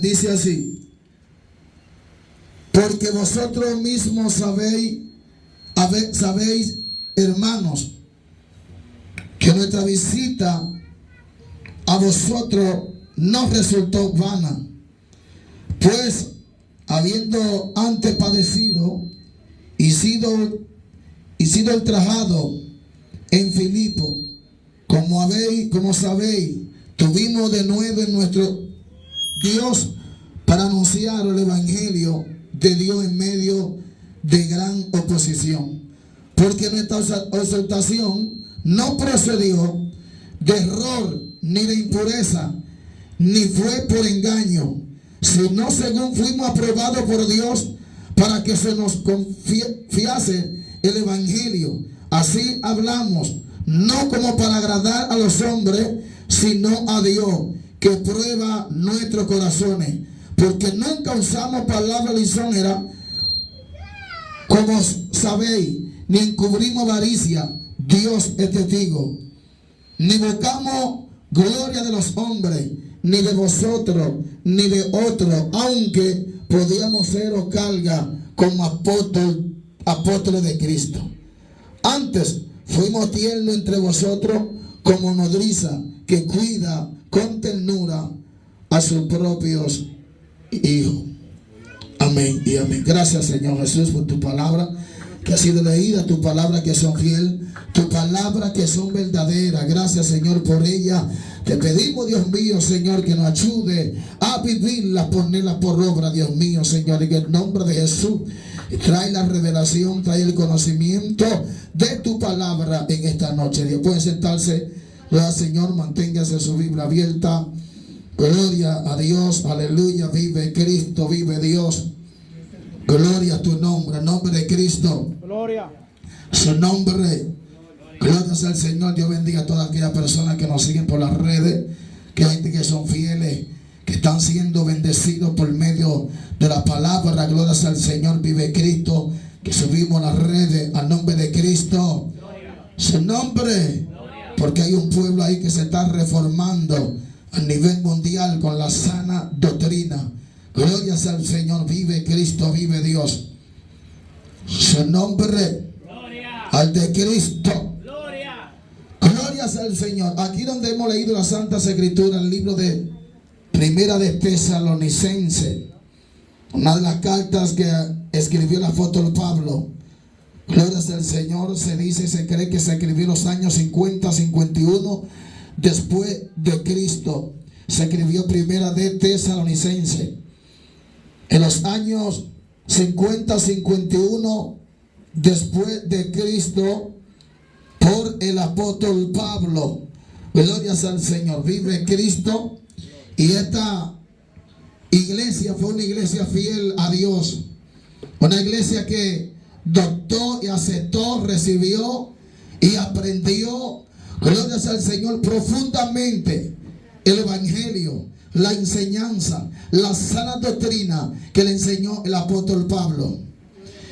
dice así: porque vosotros mismos sabéis, hermanos, que nuestra visita a vosotros no resultó vana, pues habiendo antes padecido y sido ultrajado en Filipo, como sabéis, tuvimos de nuevo en nuestro Dios para anunciar el evangelio de Dios en medio de gran oposición, porque nuestra exhortación no procedió de error ni de impureza, ni fue por engaño, sino según fuimos aprobados por Dios para que se nos confiase el evangelio. Así hablamos, no como para agradar a los hombres, sino a Dios, que prueba nuestros corazones, porque nunca usamos palabras lisonjeras, como sabéis, ni encubrimos avaricia, Dios es testigo, ni buscamos gloria de los hombres, ni de vosotros, ni de otros, aunque podíamos seros carga como apóstoles de Cristo. Antes fuimos tiernos entre vosotros como nodriza que cuida con ternura a sus propios hijos. Amén y amén. Gracias, Señor Jesús, por tu palabra que ha sido leída, tu palabra que son fiel, tu palabra que son verdaderas. Gracias, Señor, por ella. Te pedimos, Dios mío, Señor, que nos ayude a vivirla, ponerla por obra, Dios mío, Señor, en el nombre de Jesús. Trae la revelación, trae el conocimiento de tu palabra en esta noche. Dios, puede sentarse. Gloria al Señor, manténgase su Biblia abierta. Gloria a Dios, aleluya. Vive Cristo, vive Dios. Gloria a tu nombre, el nombre de Cristo. Gloria. Su nombre. Gloria al Señor. Dios bendiga a todas aquellas personas que nos siguen por las redes, que hay gente que son fieles, que están siendo bendecidos por medio de la palabra. Gloria al Señor, vive Cristo, que subimos las redes al nombre de Cristo. Su nombre, porque hay un pueblo ahí que se está reformando a nivel mundial con la sana doctrina. Gloria al Señor, vive Cristo, vive Dios. Su nombre, al de Cristo. Gloria al Señor. Aquí donde hemos leído las Santas Escrituras, el libro de Primera de Tesalonicenses, una de las cartas que escribió el apóstol Pablo. Gloria al Señor. Se cree que se escribió en los años 50, 51 después de Cristo. Se escribió Primera de Tesalonicenses en los años 50, 51 después de Cristo, por el apóstol Pablo. Gloria al Señor, vive Cristo. Y esta iglesia fue una iglesia fiel a Dios, una iglesia que adoptó y aceptó, recibió y aprendió, gloria al Señor, profundamente el evangelio, la enseñanza, la sana doctrina que le enseñó el apóstol Pablo.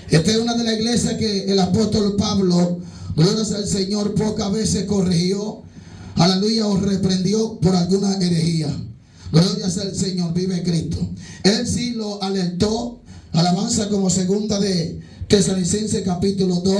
Esta es una de las iglesias que el apóstol Pablo, gloria al Señor, pocas veces corrigió, aleluya, o reprendió por alguna herejía. Gloria al Señor, vive Cristo. Él sí lo alertó, alabanza, como segunda de Tesalonicenses capítulo 2,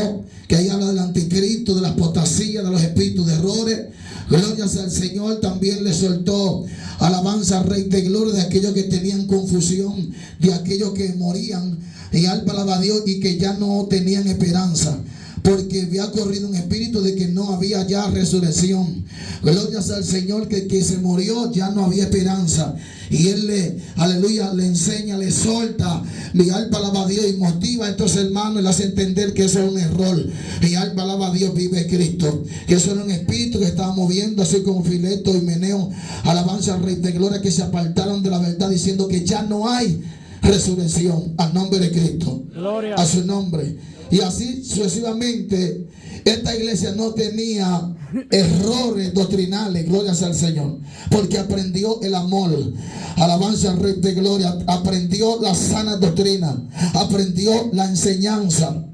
que ahí habla del anticristo, de la apostasía, de los espíritus de errores. Gloria al Señor. También le soltó, alabanza, Rey de gloria, de aquellos que tenían confusión, de aquellos que morían, y alaba a Dios, y que ya no tenían esperanza, porque había corrido un espíritu de que no había ya resurrección. Gloria al Señor, que se murió, ya no había esperanza. Y él aleluya, le enseña, le solta, mi alma alaba a Dios, y motiva a estos hermanos y le hace entender que eso es un error. Mi alma alaba a Dios, vive Cristo, que eso era un espíritu que estaba moviendo, así como Fileto y Meneo, alabanza al Rey de gloria, que se apartaron de la verdad, diciendo que ya no hay resurrección. Al nombre de Cristo, gloria a su nombre. Y así sucesivamente. Esta iglesia no tenía errores doctrinales, gloria al Señor, porque aprendió el amor, alabanza al Rey de gloria, aprendió la sana doctrina, aprendió la enseñanza.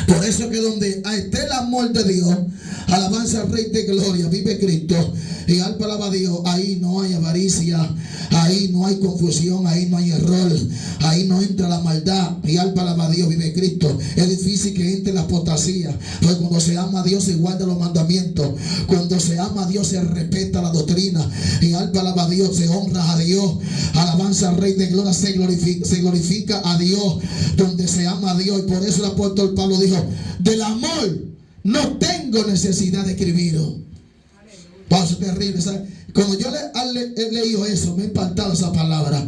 Por eso que donde esté el amor de Dios, Alabanza al Rey de Gloria. Vive Cristo. Y alma alaba a Dios. Ahí no hay avaricia. Ahí no hay confusión. Ahí no hay error. Ahí no entra la maldad. Y alma alaba a Dios. Vive Cristo. Es difícil que entre la apostasía. Porque cuando se ama a Dios se guarda los mandamientos. Cuando se ama a Dios se respeta la doctrina. Y alma alaba a Dios. Se honra a Dios. Alabanza al Rey de Gloria. Se glorifica a Dios. Donde se ama a Dios. Y por eso el apóstol Pablo dijo: del amor no tengo necesidad de escribirlo. Paso terrible, ¿sabes? Cuando yo he leído eso, me ha impactado esa palabra.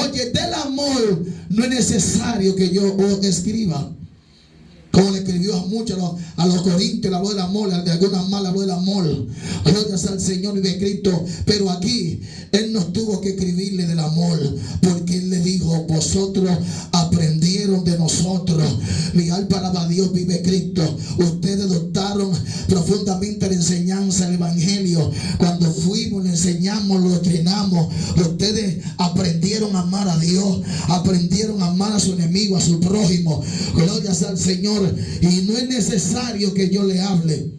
Oye, del amor no es necesario que yo escriba. Como le escribió a muchos, a los corintios, le habló del amor, de algunas más le habló del amor. Gloria al Señor y de Cristo. Pero aquí Él nos tuvo que escribirle del amor, porque Él le dijo: vosotros aprendieron de nosotros. Mi alma alaba a Dios, vive Cristo. Ustedes adoptaron profundamente la enseñanza del Evangelio. Cuando fuimos, le enseñamos, lo entrenamos. Ustedes aprendieron a amar a Dios, aprendieron a amar a su enemigo, a su prójimo. Gloria al Señor. Y no es necesario que yo le hable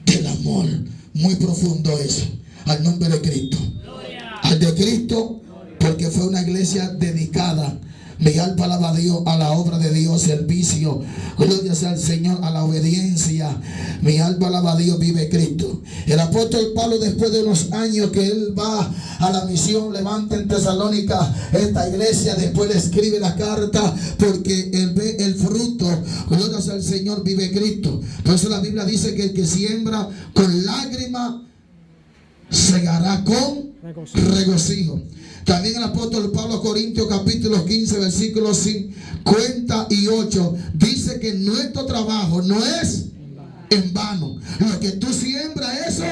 del amor. Muy profundo eso. Al nombre de Cristo. Gloria. Al de Cristo. Gloria. Porque fue una iglesia dedicada. Mi alma alaba a Dios, a la obra de Dios, servicio. Gloria sea al Señor, a la obediencia. Mi alma alaba a Dios, vive Cristo. El apóstol Pablo, después de unos años que él va a la misión, levanta en Tesalónica esta iglesia, después le escribe la carta, porque él ve el fruto. Gloria sea al Señor, vive Cristo. Por eso la Biblia dice que el que siembra con lágrimas segará con regocijo. También el apóstol Pablo a Corintios capítulo 15 versículos 58 dice que nuestro trabajo no es en vano. Lo que tú siembras, eso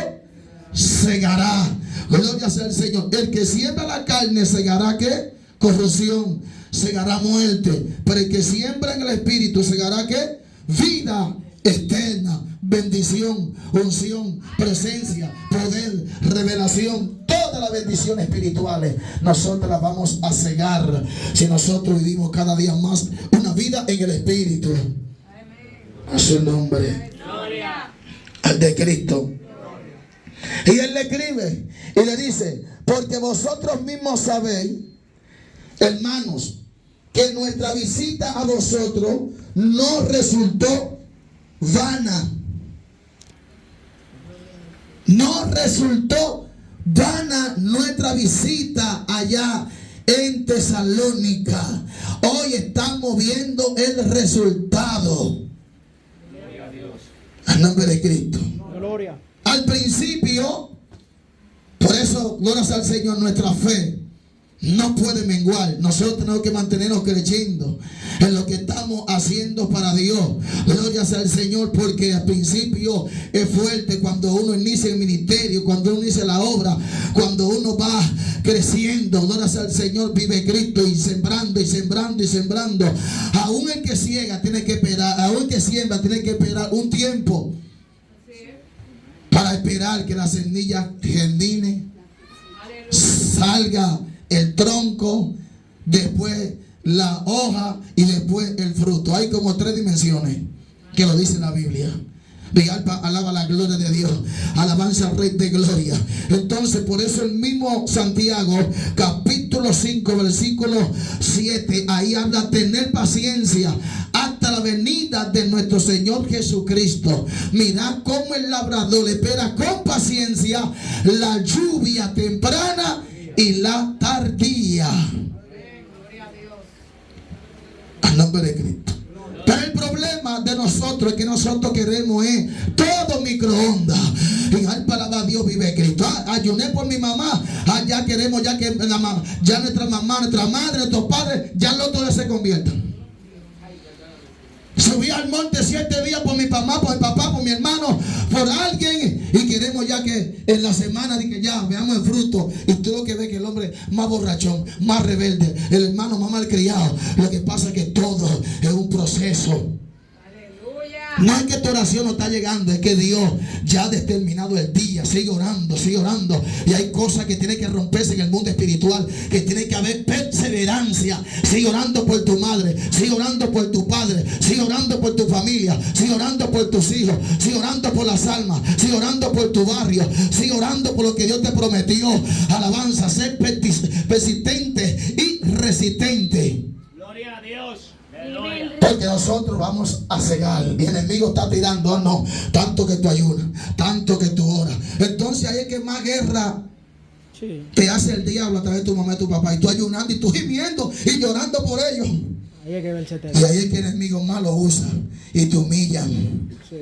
segará. Gloria sea al Señor. El que siembra la carne segará ¿qué? Corrupción, segará muerte. Pero el que siembra en el Espíritu segará ¿qué? Vida eterna, bendición, unción, presencia, poder, revelación. Todas las bendiciones espirituales nosotros las vamos a cegar si nosotros vivimos cada día más una vida en el Espíritu. A su nombre. Gloria. Al de Cristo. Y él le escribe y le dice: porque vosotros mismos sabéis, hermanos, que nuestra visita a vosotros no resultó vana. No resultó vana nuestra visita allá en Tesalónica. Hoy estamos viendo el resultado. Gloria a Dios. Al nombre de Cristo. Gloria. Al principio, por eso, gloria al Señor, nuestra fe no puede menguar. Nosotros tenemos que mantenernos creyendo en lo que estamos haciendo para Dios. Gloria sea al Señor, porque al principio es fuerte cuando uno inicia el ministerio, cuando uno inicia la obra, cuando uno va creciendo. Gloria sea al Señor, vive Cristo, y sembrando y sembrando y sembrando. Aún el que ciega tiene que esperar, aún el que siembra tiene que esperar un tiempo para esperar que la semilla germine, salga el tronco, después la hoja y después el fruto. Hay como 3 dimensiones que lo dice la Biblia. Mi alma alaba la gloria de Dios. Alabanza al Rey de Gloria. Entonces, por eso el mismo Santiago, capítulo 5, versículo 7, ahí habla: tener paciencia hasta la venida de nuestro Señor Jesucristo. Mirad cómo el labrador espera con paciencia la lluvia temprana y la tardía. Al nombre de Cristo. Pero el problema de nosotros es que nosotros queremos todo microondas. Y alma alaba a Dios, vive Cristo. Ayuné por mi mamá. Ya queremos ya que ya nuestra mamá, nuestra madre, nuestros padres, ya los otros se conviertan. Subí al monte 7 días por mi mamá, por mi papá, por mi hermano, por alguien, y queremos ya que en la semana de que ya veamos el fruto. Y tú lo que ves que el hombre más borrachón, más rebelde, el hermano más malcriado. Lo que pasa es que todo es un proceso. Aleluya. No es que tu oración no está llegando, es que Dios ya ha determinado el día. Sigue orando, sigue orando. Y hay cosas que tienen que romperse en el mundo espiritual, que tiene que haber perseverancia. Sigue orando por tu madre, sigue orando por tu padre, sigue orando por tu familia, sigue orando por tus hijos, sigue orando por las almas, sigue orando por tu barrio, sigue orando por lo que Dios te prometió. Alabanza, ser persistente y resistente. Gloria a Dios. Porque nosotros vamos a cegar. El enemigo está tirando, oh no, tanto que tú ayunas, tanto que tú oras. Entonces ahí es que más guerra te hace el diablo a través de tu mamá y tu papá. Y tú ayunando y tú gimiendo y llorando por ellos. Ahí es que y ahí es que el enemigo más lo usa y te humillan. Sí.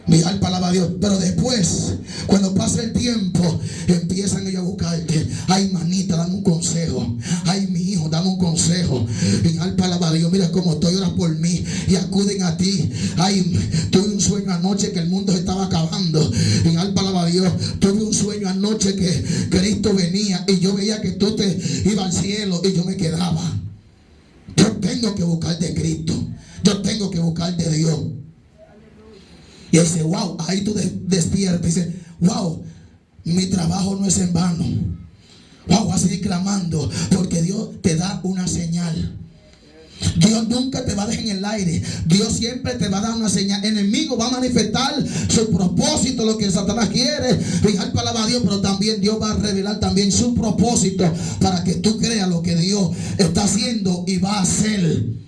Mi alma alaba a Dios. Pero después, cuando pasa el tiempo, empiezan ellos a buscarte. Ay, manita, dame un consejo. Ay, mi hijo, dame un consejo. Mi alma alaba a Dios. Mira cómo estoy, oras por mí y acuden a ti. Ay, tuve un sueño anoche que el mundo se estaba acabando. Mi alma alaba a Dios. Tuve un sueño anoche que Cristo venía y yo veía que tú te ibas al cielo y yo me quedaba. Yo tengo que buscar de Cristo. Yo tengo que buscar de Dios. Y dice, wow, ahí tú despiertas. Dice, wow, mi trabajo no es en vano. Wow, vas a seguir clamando porque Dios te da una señal. Dios nunca te va a dejar en el aire. Dios siempre te va a dar una señal. El enemigo va a manifestar su propósito, lo que Satanás quiere. Fijar palabra a Dios, pero también Dios va a revelar también su propósito para que tú creas lo que Dios está haciendo y va a hacer.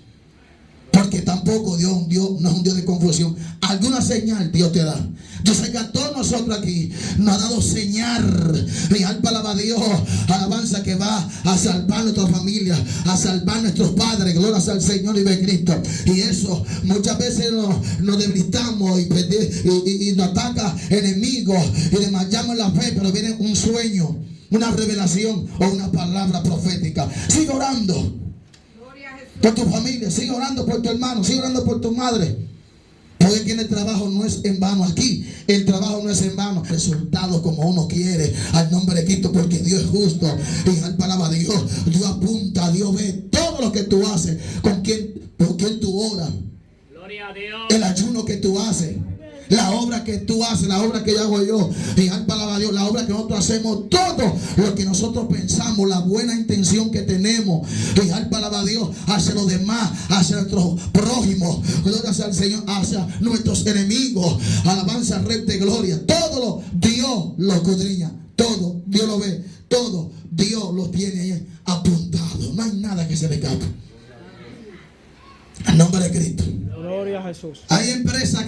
Porque tampoco Dios no es un Dios de confusión. Alguna señal Dios te da. Yo sé que a todos nosotros aquí nos ha dado señal. Mi alma alaba a Dios. Alabanza que va a salvar nuestra familia, a salvar nuestros padres. Gloria al Señor y de Cristo. Y eso muchas veces nos debilitamos y nos ataca enemigos y desmayamos la fe, pero viene un sueño, una revelación o una palabra profética. Sigue orando por tu familia, sigue orando por tu hermano, sigue orando por tu madre. Porque aquí en el trabajo no es en vano. Aquí el trabajo no es en vano. Resultados como uno quiere. Al nombre de Cristo, porque Dios es justo. Y al palabra de Dios, Dios apunta, Dios ve todo lo que tú haces. Por quién tú oras. Gloria a Dios. El ayuno que tú haces. La obra que tú haces, la obra que yo hago yo, y al palabra de Dios, la obra que nosotros hacemos, todo lo que nosotros pensamos, la buena intención que tenemos, y al palabra de Dios, hacia los demás, hacia nuestros prójimos, gloria al Señor, hacia nuestros enemigos, alabanza al Rey de gloria, todo Dios lo escudriña, todo Dios lo ve, todo Dios lo tiene ahí apuntado, no hay nada que se le escape. En nombre de Cristo. Gloria a Jesús. Hay empresas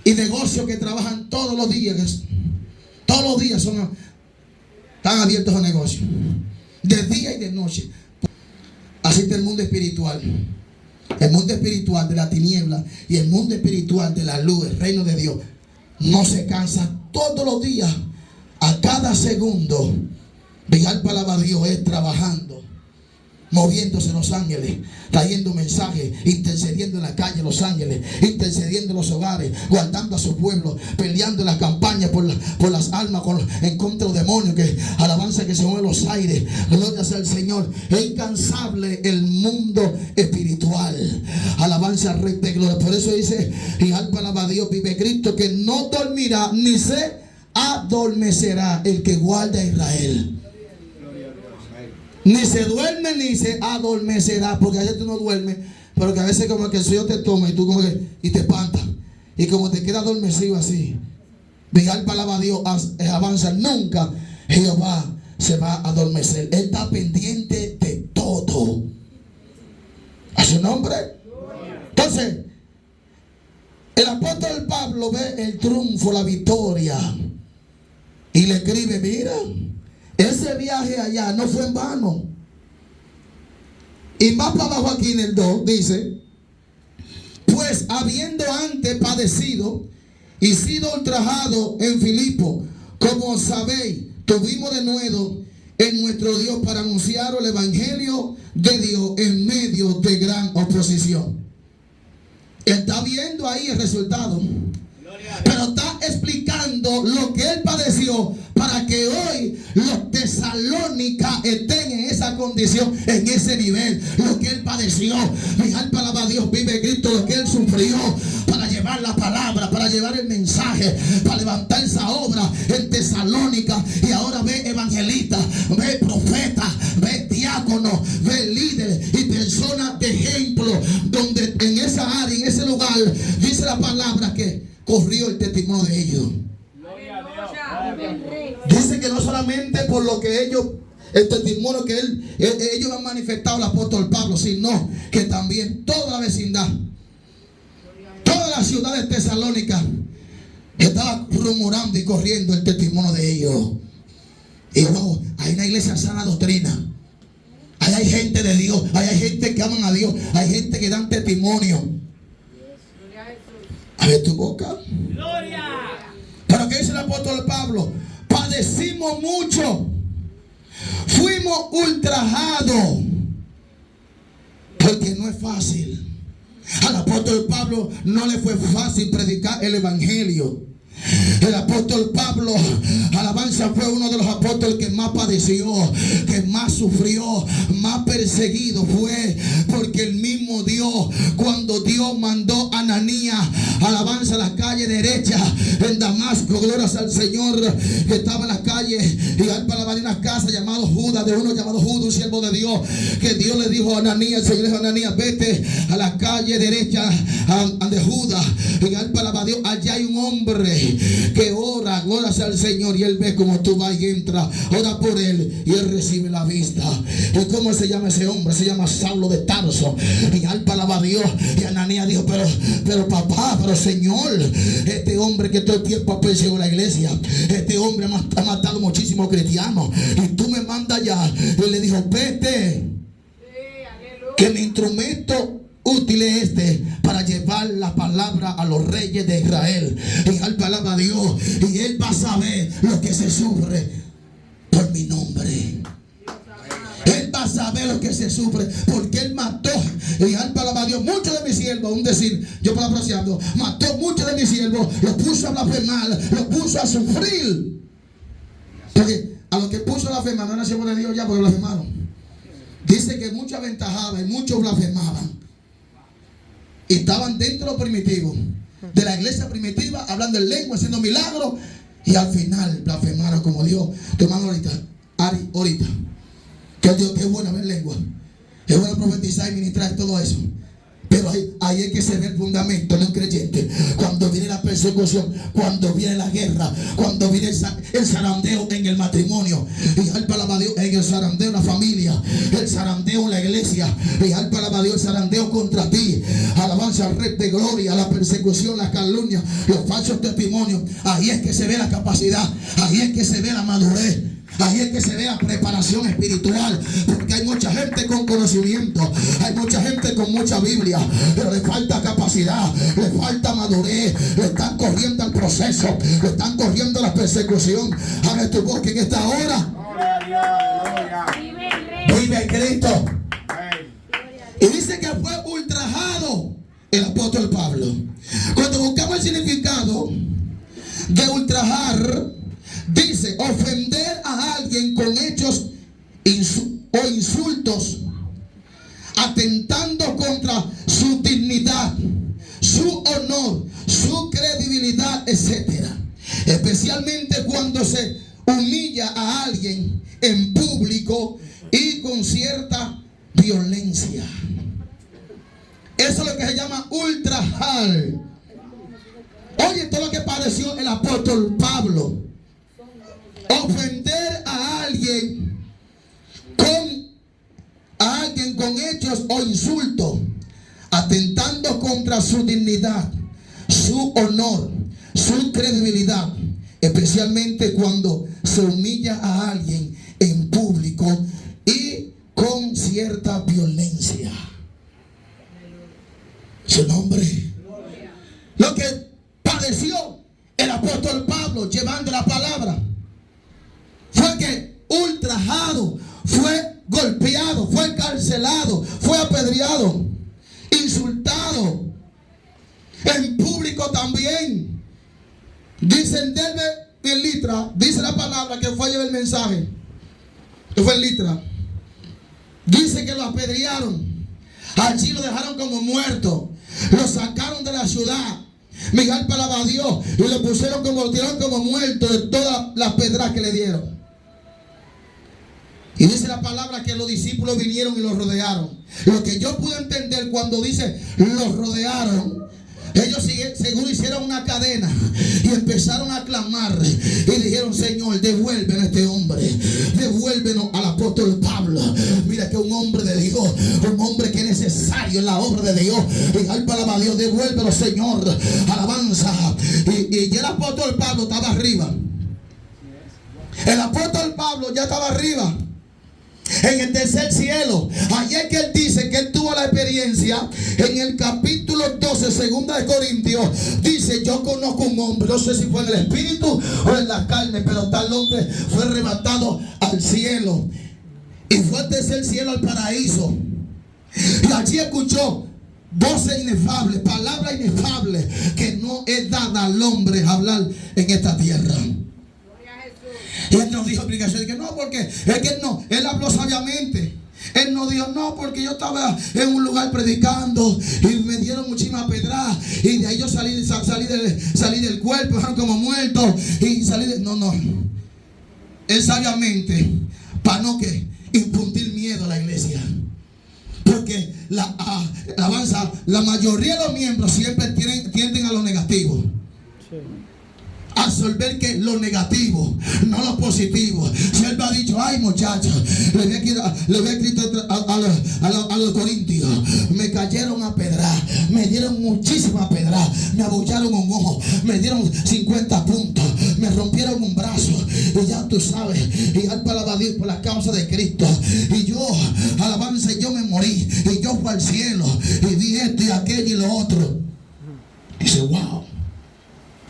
y negocios que trabajan todos los días. Todos los días están abiertos los negocios. De día y de noche. Así está el mundo espiritual. El mundo espiritual de la tiniebla y el mundo espiritual de la luz, el reino de Dios. No se cansa todos los días. A cada segundo. Vigar palabra de Dios es trabajando. Moviéndose los ángeles, trayendo mensajes, intercediendo en la calle los ángeles, intercediendo en los hogares, guardando a su pueblo, peleando en la campaña por las almas, en contra de los demonios, que alabanza que se mueven los aires. Gloria sea al Señor. Es incansable el mundo espiritual. Alabanza al Rey de gloria. Por eso dice, y al palabra de Dios vive Cristo, que no dormirá ni se adormecerá el que guarda a Israel. Ni se duerme ni se adormecerá. Porque a veces tú no duermes, pero que a veces como que el sueño te toma y tú como que y te espantas. Y como te quedas adormecido así. Vigar palabra a Dios avanza. Nunca Jehová se va a adormecer. Él está pendiente de todo. ¿A su nombre? Entonces, el apóstol Pablo ve el triunfo, la victoria. Y le escribe, mira, ese viaje allá no fue en vano. Y más para abajo aquí en el 2 dice, pues habiendo antes padecido y sido ultrajado en Filipo, como sabéis, tuvimos de nuevo en nuestro Dios para anunciar el evangelio de Dios en medio de gran oposición. Está viendo ahí el resultado, pero está explicando lo que él padeció para que hoy los tesalónicas estén en esa condición, en ese nivel. Lo que él padeció, mi alma alaba a Dios, vive Cristo, lo que él sufrió para llevar llevar la palabra, para llevar el mensaje, para levantar esa obra en Tesalónica. Y ahora ve evangelistas, ve profetas, ve diáconos, ve líderes y personas de ejemplo, donde en esa área, en ese lugar, dice la palabra que corrió el testimonio de ellos. Gloria a Dios. Dice que no solamente por lo que ellos, el testimonio que ellos han manifestado al apóstol Pablo, sino que también toda la vecindad, toda la ciudad de Tesalónica estaba rumorando y corriendo el testimonio de ellos. Y no, hay una iglesia sana doctrina. Ahí hay gente de Dios, ahí hay gente que aman a Dios, hay gente que dan testimonio. A ver tu boca. Gloria. Pero ¿qué dice el apóstol Pablo? Padecimos mucho, fuimos ultrajados, porque no es fácil. Al apóstol Pablo no le fue fácil predicar el evangelio. El apóstol Pablo, alabanza, fue uno de los apóstoles que más padeció, que más sufrió, más perseguido fue, porque el mismo Dios, cuando Dios mandó a Ananías, alabanza, a la calle derecha en Damasco, glorias al Señor, que estaba en la calle, y al para una casa llamado Judas, de uno llamado Judas, un siervo de Dios, que Dios le dijo a Ananías, el Señor le dijo a Ananías, vete a la calle derecha de Judas, y al para Dios, allá hay un hombre que ora, gloria sea al Señor, y él ve como tú vas y entras, ora por él y él recibe la vista. ¿Y cómo se llama ese hombre? Se llama Saulo de Tarso. Y al palabra a Dios, y Ananías dijo, pero papá, pero Señor, este hombre que todo el tiempo ha perseguido la iglesia, este hombre ha matado muchísimos cristianos, y tú me mandas allá. Y le dijo, vete, que mi instrumento útil es para llevar la palabra a los reyes de Israel. Y al palabra a Dios, y él va a saber lo que se sufre por mi nombre. Él va a saber lo que se sufre, porque él mató, y al palabra a Dios, muchos de mis siervos, un decir, yo parafraseando, mató muchos de mis siervos, los puso a blasfemar, los puso a sufrir. Porque a los que puso a blasfemar no eran siervos de Dios ya, porque blasfemaron. Dice que muchos aventajaban y muchos blasfemaban. Y estaban dentro de lo primitivo, de la iglesia primitiva, hablando en lengua, haciendo milagros, y al final blasfemaron como Dios. Tu hermano ahorita, que Dios, que es bueno hablar lengua, es bueno profetizar y ministrar todo eso. Pero ahí es que se ve el fundamento de un creyente. Cuando viene la persecución, cuando viene la guerra, cuando viene el zarandeo en el matrimonio, y al palabra Dios, en el zarandeo en la familia, el zarandeo en la iglesia, y al palabra Dios, el zarandeo contra ti, alabanza al Rey de gloria, la persecución, la calumnia, los falsos testimonios. Ahí es que se ve la capacidad, ahí es que se ve la madurez, ahí es que se ve la preparación espiritual, porque hay mucha gente con conocimiento, hay mucha gente con mucha Biblia, pero le falta capacidad, le falta madurez, le están corriendo al proceso, le están corriendo la persecución. Abre tu boca en esta hora. Vive en Cristo. Y dice que fue ultrajado el apóstol Pablo. Cuando buscamos el significado de ultrajar, dice ofender a alguien con hechos o insultos, atentando contra su dignidad, su honor, su credibilidad, etc. Especialmente cuando se humilla a alguien en público y con cierta violencia. Eso es lo que se llama ultrajar. Oye, todo lo que padeció el apóstol Pablo. Ofender a alguien con hechos o insultos, atentando contra su dignidad, su honor, su credibilidad, especialmente cuando se humilla a alguien en público y con cierta violencia. Su nombre. Lo que padeció el apóstol Pablo llevando la palabra fue que ultrajado, fue golpeado, fue encarcelado, fue apedreado, insultado, en público también. Dicen Derbe en Listra, dice la palabra que fue a llevar el mensaje, que fue en Listra. Dice que lo apedrearon, allí lo dejaron como muerto, lo sacaron de la ciudad. Mical alaba a Dios y lo pusieron como, lo tiraron como muerto de todas las pedras que le dieron. Y dice la palabra que los discípulos vinieron y los rodearon. Lo que yo pude entender cuando dice los rodearon, ellos seguro hicieron una cadena y empezaron a clamar y dijeron: Señor, devuélvenos a este hombre, devuélvenos al apóstol Pablo. Mira que un hombre de Dios, un hombre que es necesario en la obra de Dios. Y alaba a Dios, devuélvelo, Señor, alabanza. Y ya el apóstol Pablo estaba arriba. El apóstol Pablo ya estaba arriba, en el tercer cielo. Ayer que él dice que él tuvo la experiencia, en el capítulo 12, segunda de Corintios, dice: yo conozco un hombre, no sé si fue en el espíritu o en la carne, pero tal hombre fue arrebatado al cielo y fue al tercer cielo, al paraíso, y allí escuchó voces inefables, palabras inefables que no es dada al hombre hablar en esta tierra. Y él nos dijo explicación de que no, porque es que no, él habló sabiamente. Él no dijo: no, porque yo estaba en un lugar predicando y me dieron muchísimas pedras y de ahí yo salí del cuerpo, como muerto y salí de... No. Él sabiamente, para no que infundir miedo a la iglesia. Porque la mayoría de los miembros siempre tienden a lo negativo. Sí. Absorber que lo negativo, no lo positivo. Si él me ha dicho: ay, muchachos, le había escrito a los corintios: me cayeron a pedrar, me dieron muchísimas pedras, me abullaron un ojo, me dieron 50 puntos, me rompieron un brazo, y ya tú sabes, y alaba a Dios por la causa de Cristo, y yo, alabanza, yo me morí, y yo fui al cielo, y vi esto y aquello y lo otro. Dice: wow,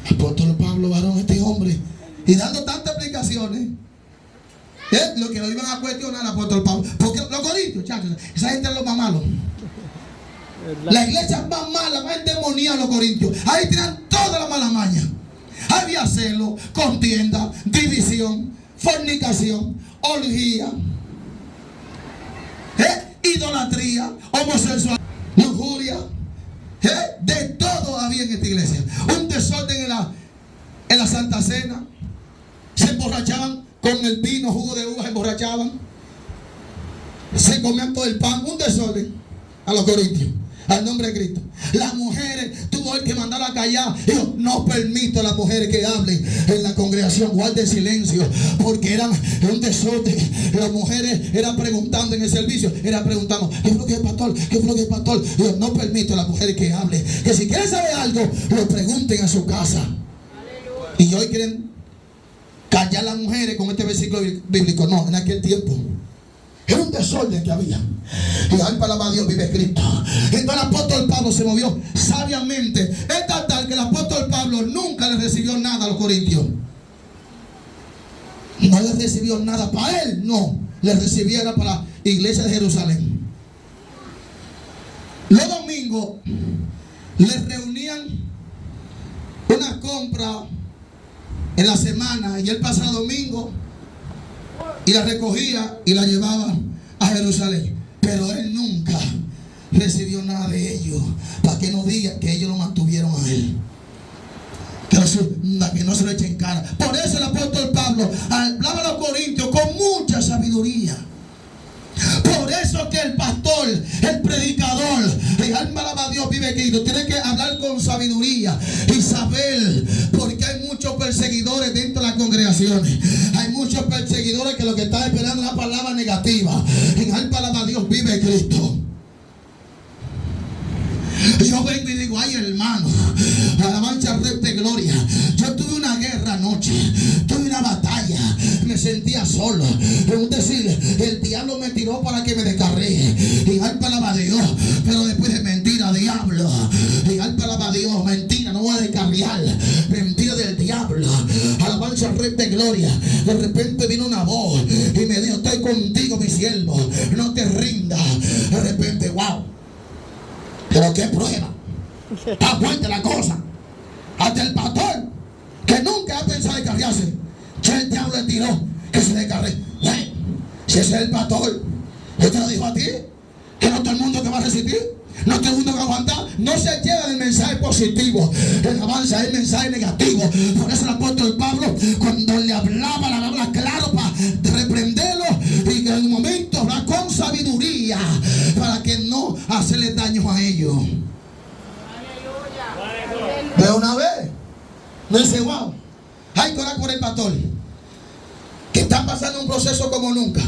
apóstol Pablo, varón, este hombre, y dando tantas explicaciones, lo que lo iban a cuestionar al apóstol Pablo, porque los corintios, chachos, esa gente es lo más malo. La iglesia más mala, más endemoniada, los corintios, ahí tiran toda la mala maña. Había celo, contienda, división, fornicación, orgía, idolatría, homosexualidad, lujuria. De todo había en esta iglesia. Un desorden en la Santa Cena. Se emborrachaban con el vino, jugo de uva, se emborrachaban. Se comían todo el pan. Un desorden a los corintios, al nombre de Cristo. Las mujeres, tuvo el que mandar a callar. Dijo: no permito a las mujeres que hablen en la congregación, guarden silencio, porque era un desorden. Las mujeres eran preguntando en el servicio, eran preguntando: ¿qué fue lo que es pastor? ¿Qué fue lo que es pastor? Dijo: no permito a las mujeres que hablen, que si quieren saber algo, lo pregunten a su casa. Aleluya. Y hoy quieren callar a las mujeres con este versículo bíblico. No, en aquel tiempo era un desorden que había. Y al palabra de Dios vive Cristo. Entonces el apóstol Pablo se movió sabiamente. Es tal que el apóstol Pablo nunca le recibió nada a los corintios. No le recibió nada para él, no. Le recibiera para la iglesia de Jerusalén. Los domingos les reunían una compra en la semana, y él pasaba domingo y la recogía y la llevaba a Jerusalén. Pero él nunca recibió nada de ellos, para que no digan que ellos lo mantuvieron a él, que no se lo echen cara. Por eso el apóstol Pablo hablaba a los corintios con mucha sabiduría. Por eso que el pastor, el predicador, el alma alaba a Dios vive Cristo, tiene que hablar con sabiduría y saber, porque hay muchos perseguidores dentro de las congregaciones. Hay muchos perseguidores que lo que están esperando es una palabra negativa. En alma alaba a Dios vive Cristo. Yo vengo y digo: ay, hermano, alabanza, rey de gloria, yo tuve una guerra anoche, tuve una batalla, me sentía solo. Es decir, el diablo me tiró para que me descarríe, y al palabra de Dios, pero después de mentira, diablo, y al palabra de Dios, mentira, no voy a descarriar, mentira del diablo. Alabanza, rey de gloria. De repente vino una voz y me dijo: estoy contigo, mi siervo, no te rindas. De repente, wow, pero qué prueba, está fuerte la cosa. Hasta el pastor, que nunca ha pensado descarriarse, ya el diablo le tiró que se descarre. Si ese es el pastor, él te lo dijo a ti, que no todo el mundo te va a resistir. No todo el mundo que aguantar no se lleva del mensaje positivo. El avance es el mensaje negativo. Por eso el apóstol Pablo, cuando le hablaba claro para reprenderlo, y que en un momento habla con sabiduría para que no hacerle daño a ellos. De una vez, no dice, wow, hay que orar por el pastor, que está pasando un proceso como nunca.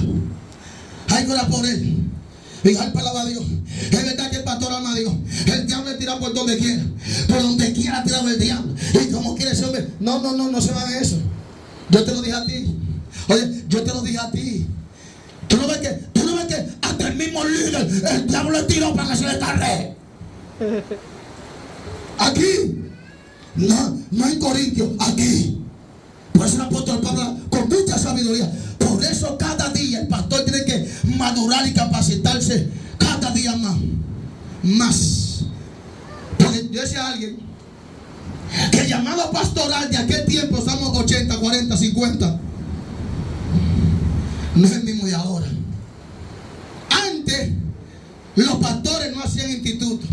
Hay que orar por él. Y dar palabra a Dios. Es verdad que el pastor ama a Dios. El diablo le tira por donde quiera. Por donde quiera tirado el diablo. Y como quiere ese hombre. No se va de eso. Yo te lo dije a ti. Oye, yo te lo dije a ti. Tú no ves que hasta el mismo líder, el diablo le tiró para que se le cargue. Aquí. No en Corintios, aquí. Por eso el apóstol Pablo con mucha sabiduría. Por eso cada día el pastor tiene que madurar y capacitarse cada día más. Porque yo decía a alguien que el llamado pastoral de aquel tiempo, estamos 80, 40, 50, no es el mismo de ahora. Antes los pastores no hacían institutos.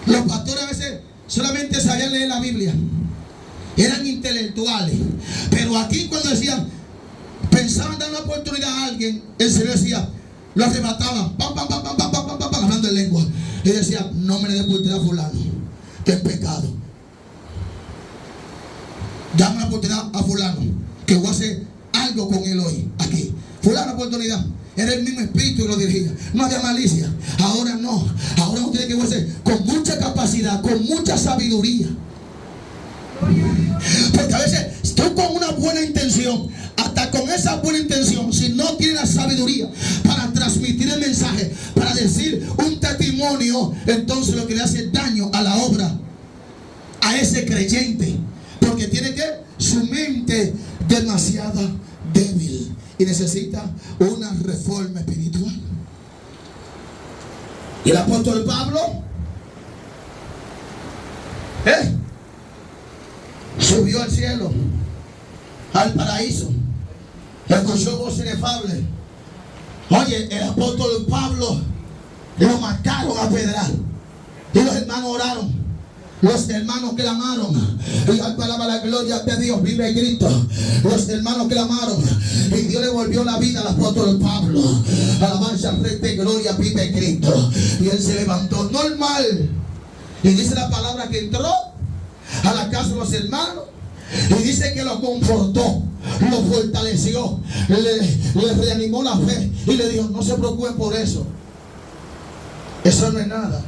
Los pastores a veces solamente sabían leer la Biblia. Eran intelectuales. Pero aquí cuando decían, pensaban dar una oportunidad a alguien, el Señor decía, lo arrebataban, hablando en lengua. Y decía, no me le dé oportunidad a fulano, que es pecado. Dame una oportunidad a fulano, que voy a hacer algo con él hoy, aquí. Fulano oportunidad. Era el mismo espíritu que lo dirigía. No había malicia. Ahora no. Ahora uno tiene que hacer con mucha capacidad, con mucha sabiduría. Porque a veces tú con una buena intención, hasta con esa buena intención, si no tienes la sabiduría para transmitir el mensaje, para decir un testimonio, entonces lo que le hace daño a la obra, a ese creyente, porque tiene que su mente demasiado débil y necesita una reforma espiritual. Y el apóstol Pablo subió al cielo, al paraíso, escuchó voces inefables. Oye, el apóstol Pablo lo mataron a pedrar y los hermanos oraron. Los hermanos clamaron y alababa la gloria de Dios, vive Cristo. Los hermanos clamaron y Dios le volvió la vida al apóstol Pablo. Alabanza al Rey de gloria, vive Cristo. Y él se levantó normal. Y dice la palabra que entró a la casa de los hermanos y dice que lo confortó, lo fortaleció, le reanimó la fe y le dijo, no se preocupen por eso. Eso no es nada.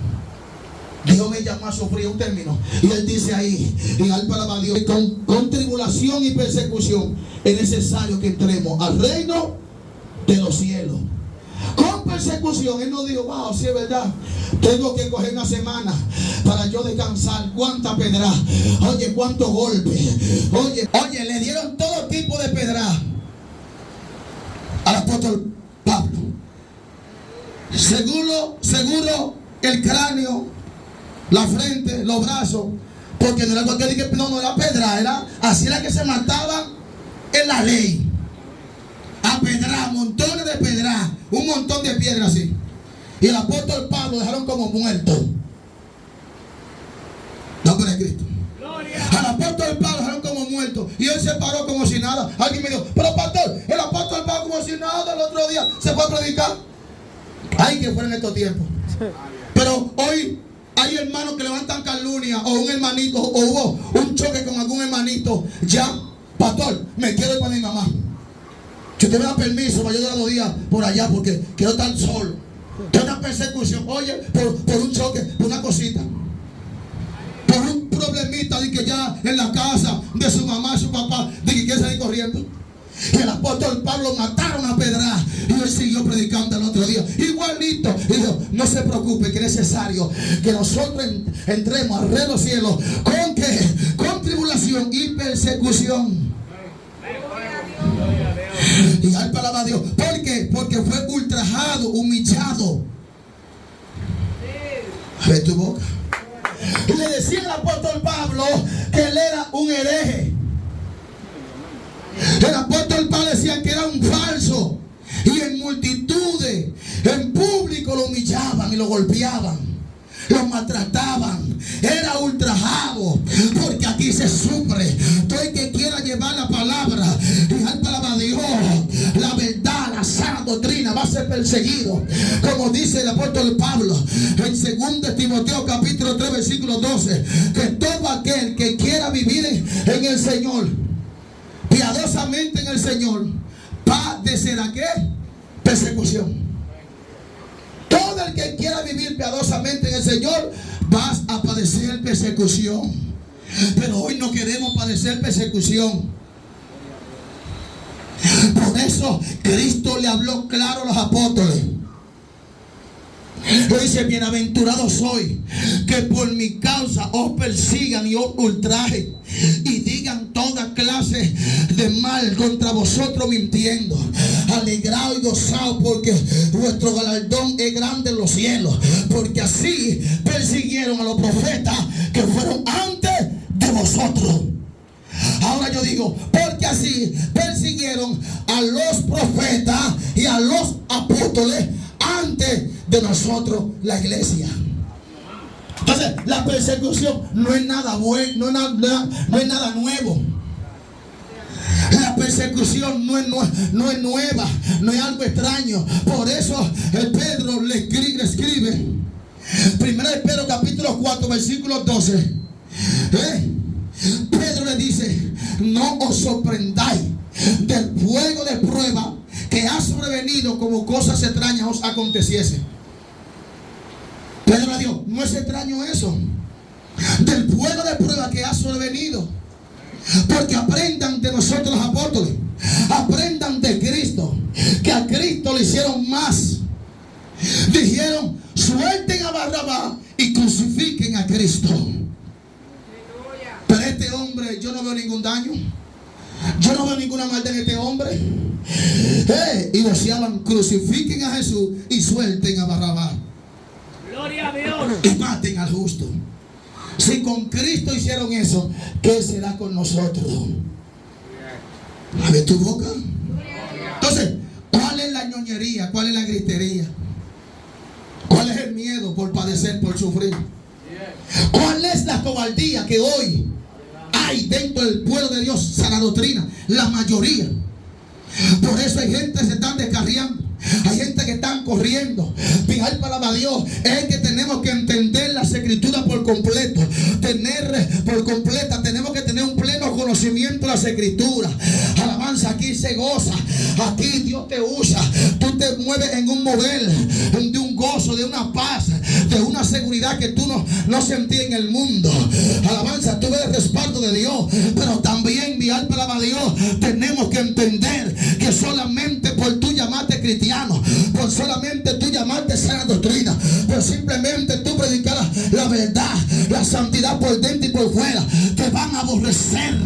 Dios me llamó a sufrir un término. Y él dice ahí, y al palabra Dios, con tribulación y persecución es necesario que entremos al reino de los cielos. Con persecución, él no dijo, wow, si es verdad, tengo que coger una semana para yo descansar. Cuánta pedra, oye, cuántos golpes, oye, le dieron todo tipo de pedra al apóstol Pablo. Seguro el cráneo, la frente, los brazos, porque no era cualquier que no era pedra, era así era que se mataban en la ley. A pedra, montones de pedra, un montón de piedras así. Y el apóstol Pablo dejaron como muerto. Nombre de Cristo. Al apóstol Pablo dejaron como muerto. Y él se paró como si nada. Alguien me dijo, pero pastor, el apóstol Pablo como si nada, el otro día se fue a predicar. Ay, que fueron estos tiempos. Pero hoy hay hermanos que levantan calumnia, o un hermanito, o hubo un choque con algún hermanito. Ya, pastor, me quiero ir para mi mamá. Si usted me da permiso para yo durar 2 días por allá, porque quiero estar solo. De una persecución, oye, por un choque, por una cosita, por un problemita de que ya en la casa de su mamá, su papá, de que quiere salir corriendo. Y el apóstol Pablo mataron a pedra y él siguió predicando el otro día igualito. Y dijo, no se preocupe, que es necesario que nosotros entremos al reino de los cielos con tribulación y persecución. Y al palabra de Dios, ¿por qué? Porque fue ultrajado, humillado. Abre tu boca. Y le decía al apóstol Pablo que él era un hereje. El apóstol Pablo decía que era un falso. Y en multitudes, en público lo humillaban. y lo golpeaban, lo maltrataban, era ultrajado, porque aquí se sufre. Todo el que quiera llevar la palabra y dar palabra a Dios, la verdad, la sana doctrina, va a ser perseguido, como dice el apóstol Pablo en 2 Timoteo capítulo 3 versículo 12, que todo aquel que quiera vivir en el Señor, piadosamente en el Señor, padecerá ¿qué? Persecución. Todo el que quiera vivir piadosamente en el Señor vas a padecer persecución. Pero hoy no queremos padecer persecución. Por eso Cristo le habló claro a los apóstoles. Lo dice: bienaventurado soy que por mi causa os persigan y os ultrajen y digan toda clase de mal contra vosotros mintiendo. Alegraos y gozaos, porque vuestro galardón es grande en los cielos, porque así persiguieron a los profetas que fueron antes de vosotros. Ahora yo digo, porque así persiguieron a los profetas y a los apóstoles antes de nosotros, la iglesia. Entonces, la persecución no es nada bueno, no es nada nuevo. La persecución no es nueva, no es algo extraño. Por eso el Pedro le escribe, 1 Pedro capítulo 4 versículo 12. Pedro le dice: no os sorprendáis del fuego de prueba que ha sobrevenido como cosas extrañas os aconteciese. Pedro le dijo: no es extraño eso, del fuego de prueba que ha sobrevenido. Porque aprendan de nosotros los apóstoles, aprendan de Cristo, que a Cristo le hicieron más. Dijeron: suelten a Barrabás y crucifiquen a Cristo. Pero este hombre, yo no veo ningún daño, yo no veo ninguna maldad en este hombre. Y decían: crucifiquen a Jesús y suelten a Barrabás. Gloria a Dios. Y maten al justo. Si con Cristo hicieron eso, ¿qué será con nosotros? ¿Abre tu boca? Entonces, ¿cuál es la ñoñería? ¿Cuál es la gritería? ¿Cuál es el miedo por padecer, por sufrir? ¿Cuál es la cobardía que hoy hay dentro del pueblo de Dios? Sana doctrina, la mayoría. Por eso hay gente que se están descarriando, hay gente que están corriendo. Fijar palabra de Dios es que tenemos que entender las escrituras por completo, tenemos que tener un pleno conocimiento de las escrituras. Alabanza, aquí se goza, aquí Dios te usa, tú te mueves en un mover de un gozo, de una paz, de una seguridad que tú no sentías en el mundo. Alabanza, tú ves el respaldo de Dios. Pero también, fijar palabra de Dios, tenemos que entender que solamente por tú llamarte cristiano, por solamente tú llamarte sana doctrina, por simplemente tú predicar la verdad, la santidad por dentro y por fuera, te van a aborrecer,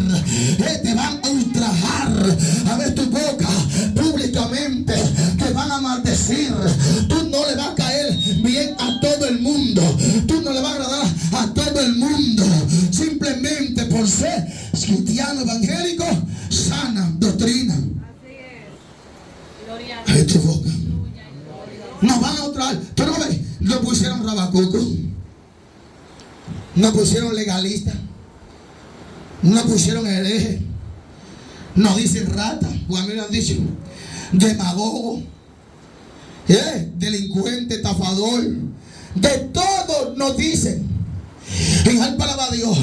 te van a ultrajar, a ver tu boca públicamente, te van a maldecir. Tú no le vas a caer bien a todo el mundo, tú no le vas a agradar a todo el mundo, simplemente por ser cristiano evangélico, sana doctrina. Abre tu boca. Nos van a traer. ¿Tú no ves? Nos pusieron rabacuco, nos pusieron legalistas, nos pusieron hereje, nos dicen rata, o a mí me han dicho demagogo, delincuente, estafador, de todo nos dicen. Fijar palabra de Dios,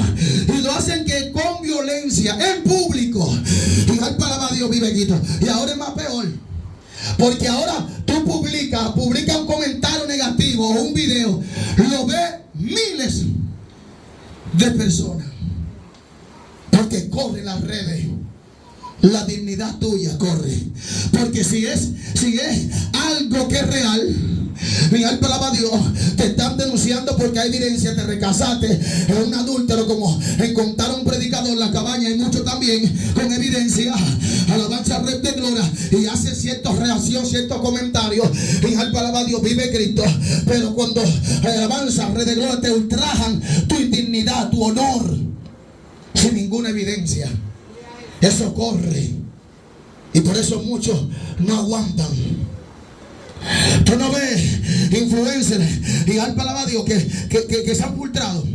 y lo hacen que con violencia en público. Fijar palabra de Dios, vive Quito. Y ahora es más peor, porque ahora tú publicas un comentario negativo o un video, lo ve miles de personas, porque corren las redes. La dignidad tuya corre, porque si es algo que es real, mi palabra Dios, te están denunciando porque hay evidencia, te recasaste, es un adúltero, como encontraron un predicador en la cabaña, hay muchos también con evidencia. Alabanza, red de gloria, y hace ciertas reacciones, ciertos comentarios. Mi palabra Dios, vive Cristo. Pero cuando alabanza, red de gloria, te ultrajan tu indignidad, tu honor, sin ninguna evidencia, eso corre. Y por eso muchos no aguantan. Tú no ves influencers y al palabra Dios que se han filtrado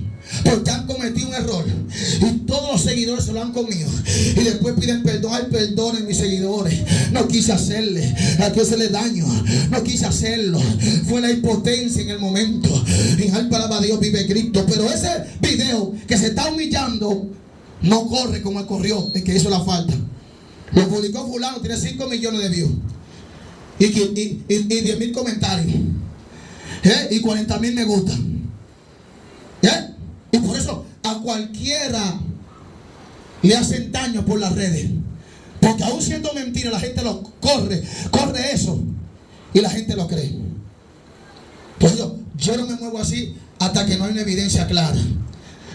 porque han cometido un error y todos los seguidores se lo han comido y después piden perdón. Ay, perdonen mis seguidores, no quise hacerle daño, no quise hacerlo, fue la impotencia en el momento. Y al palabra Dios vive Cristo. Pero ese video que se está humillando no corre como él corrió, el que hizo la falta. Lo publicó fulano, tiene 5 millones de views y 10,000 comentarios, y 40,000 me gusta. Y por eso a cualquiera le hacen daño por las redes, porque aún siendo mentira la gente lo corre eso y la gente lo cree. Por eso yo no me muevo así hasta que no hay una evidencia clara.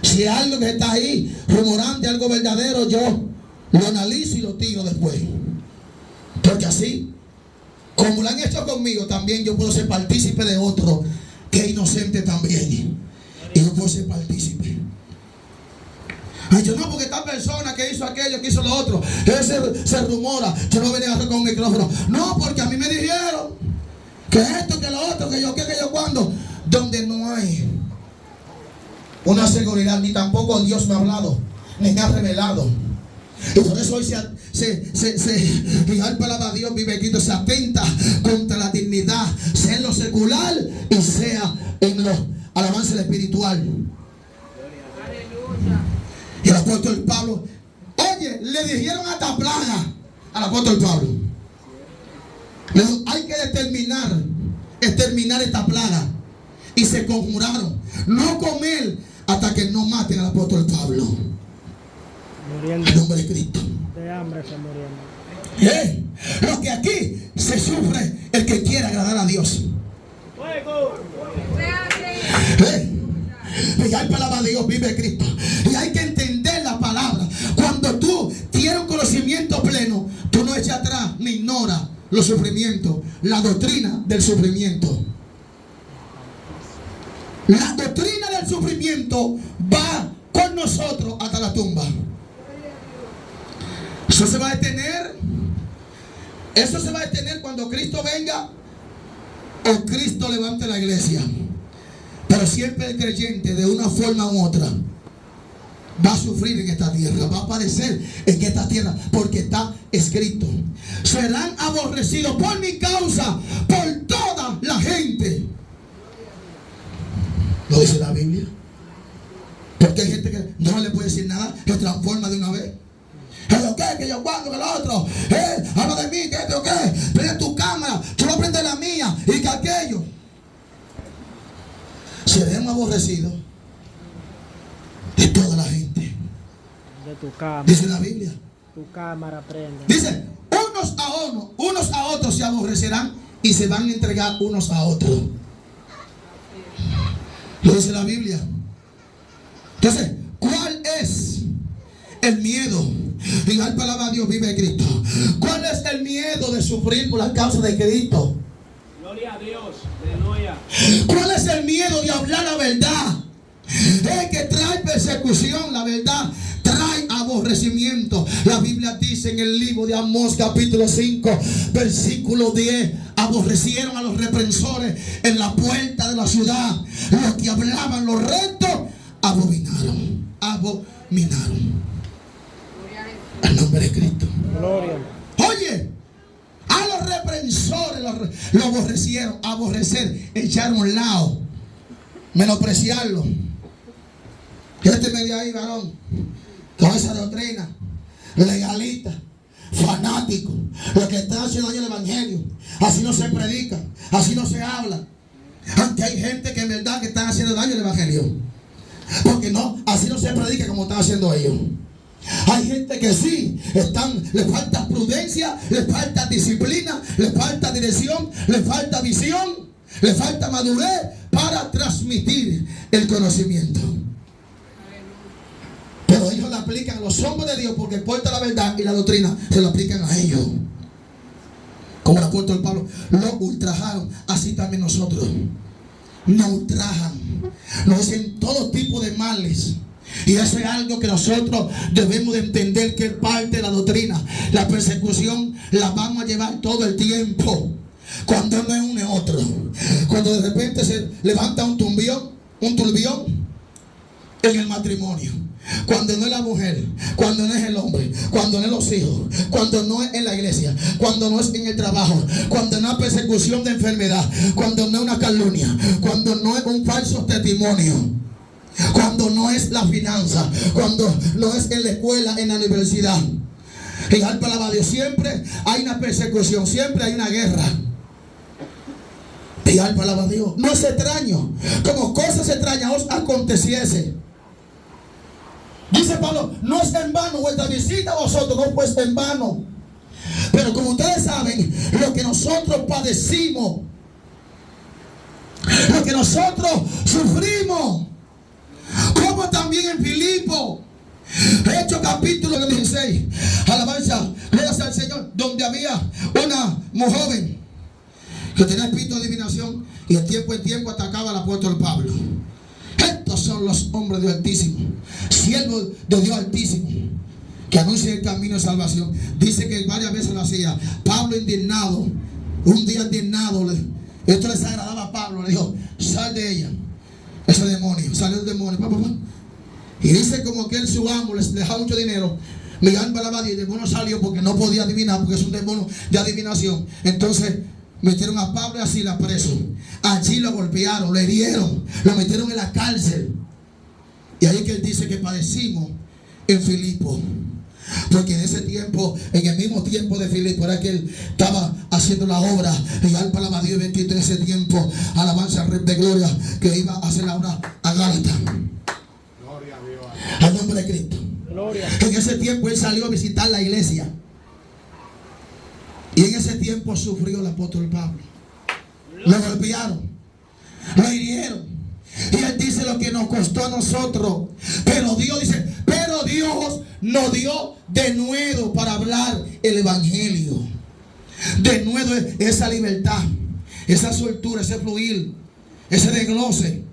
Si hay algo que está ahí rumorante, algo verdadero, yo lo analizo y lo tiro después, porque así como lo han hecho conmigo, también yo puedo ser partícipe de otro que es inocente también. Y yo puedo ser partícipe. Ay, yo no, porque esta persona que hizo aquello, que hizo lo otro, ese se rumora. Yo no venía a hacer con un micrófono. No, porque a mí me dijeron que esto, que lo otro, que yo qué, que yo cuando. Donde no hay una seguridad, ni tampoco Dios me ha hablado, ni me ha revelado. Y por eso hoy y al palabra Dios vive Cristo, se atenta contra la dignidad, sea en lo secular y sea en lo alabanza espiritual. Y el apóstol Pablo, oye, le dijeron hasta plaga al apóstol Pablo. Le dijo, hay que exterminar esta plaga. Y se conjuraron no comer hasta que no maten al apóstol Pablo. Muriendo. En nombre de Cristo. De hambre se muriendo. Lo que aquí se sufre el que quiere agradar a Dios. Y hay palabra de Dios vive Cristo. Y hay que entender la palabra. Cuando tú tienes un conocimiento pleno, tú no echas atrás ni ignoras los sufrimientos, la doctrina del sufrimiento. La doctrina del sufrimiento va con nosotros hasta la tumba. Eso se va a detener. Eso se va a detener cuando Cristo venga o Cristo levante la iglesia. Pero siempre el creyente, de una forma u otra, va a sufrir en esta tierra, va a padecer en esta tierra, porque está escrito: serán aborrecidos por mi causa, por toda la gente. ¿Lo dice la Biblia? Porque hay gente que no le puede decir nada, se transforma de una vez. ¿Que yo qué? ¿Que yo cuándo? ¿Que lo otro? Habla de mí, ¿que esto qué? Prende tu cámara, yo voy a prender la mía, y que aquello. Seremos aborrecidos de toda la gente. De tu cámara. Dice la Biblia. Tu cámara prende. Dice, unos a otros se aborrecerán y se van a entregar unos a otros. Lo dice la Biblia. Entonces, ¿cuál es el miedo? Y la palabra de Dios vive Cristo. ¿Cuál es el miedo de sufrir por la causa de Cristo? Gloria a Dios, aleluya. ¿Cuál es el miedo de hablar la verdad? Es que trae persecución, la verdad trae aborrecimiento. La Biblia dice en el libro de Amós capítulo 5 versículo 10: aborrecieron a los reprensores en la puerta de la ciudad. Los que hablaban lo recto abominaron. En nombre de Cristo. Gloria. Oye, a los reprensores lo aborrecieron. Aborrecer, echaron a un lado, menospreciarlo. Este medio ahí, varón, con esa doctrina legalista, fanático, lo que está haciendo daño al evangelio. Así no se predica, así no se habla. Aunque hay gente que en verdad que están haciendo daño al evangelio, porque no, así no se predica como están haciendo ellos. Hay gente que sí, les falta prudencia, les falta disciplina, les falta dirección, les falta visión, les falta madurez para transmitir el conocimiento. Pero ellos lo aplican a los hombres de Dios porque porta la verdad y la doctrina se lo aplican a ellos. Como el apóstol Pablo, lo ultrajaron, así también nosotros. Nos ultrajan, nos dicen todo tipo de males. Y eso es algo que nosotros debemos de entender, que es parte de la doctrina. La persecución la vamos a llevar todo el tiempo. Cuando no es uno es otro. Cuando de repente se levanta un turbión en el matrimonio. Cuando no es la mujer, cuando no es el hombre, cuando no es los hijos, cuando no es en la iglesia, cuando no es en el trabajo, cuando no es persecución de enfermedad, cuando no es una calumnia, cuando no es un falso testimonio, cuando no es la finanza, cuando no es en la escuela, en la universidad. En al palabra de Dios siempre hay una persecución, siempre hay una guerra. Y al palabra de Dios no es extraño, como cosas extrañas os aconteciese. Dice Pablo, no es en vano vuestra visita a vosotros, no pues en vano. Pero como ustedes saben, lo que nosotros padecimos, lo que nosotros sufrimos, como también en Filipo, Hechos capítulo 16, alabanza, gracias al Señor, donde había una mujer joven que tenía espíritu de adivinación y de tiempo en tiempo atacaba al apóstol Pablo. Estos son los hombres de Dios Altísimo, siervos de Dios Altísimo, que anuncian el camino de salvación. Dice que varias veces lo hacía. Pablo indignado, un día indignado, esto les agradaba a Pablo, le dijo, sal de ella, ese demonio, salió el demonio, y dice como que él, su amo, les dejaba mucho dinero. Mi alma la y el demonio salió porque no podía adivinar, porque es un demonio de adivinación. Entonces metieron a Pablo y a Silas preso. Allí lo golpearon, lo hirieron, lo metieron en la cárcel. Y ahí que él dice que padecimos en Filipo. Porque en ese tiempo, en el mismo tiempo de Filipo, era que él estaba haciendo la obra. Y al palabra de Dios bendito en ese tiempo, alabanza al Rey de Gloria, que iba a hacer la obra a Gálata. Gloria a Dios. Al nombre de Cristo. Gloria. En ese tiempo él salió a visitar la iglesia. Y en ese tiempo sufrió el apóstol Pablo. Lo golpearon, lo hirieron. Y él dice lo que nos costó a nosotros. Pero Dios dice, pero Dios nos dio de nuevo para hablar el evangelio. De nuevo esa libertad, esa soltura, ese fluir, ese desglose,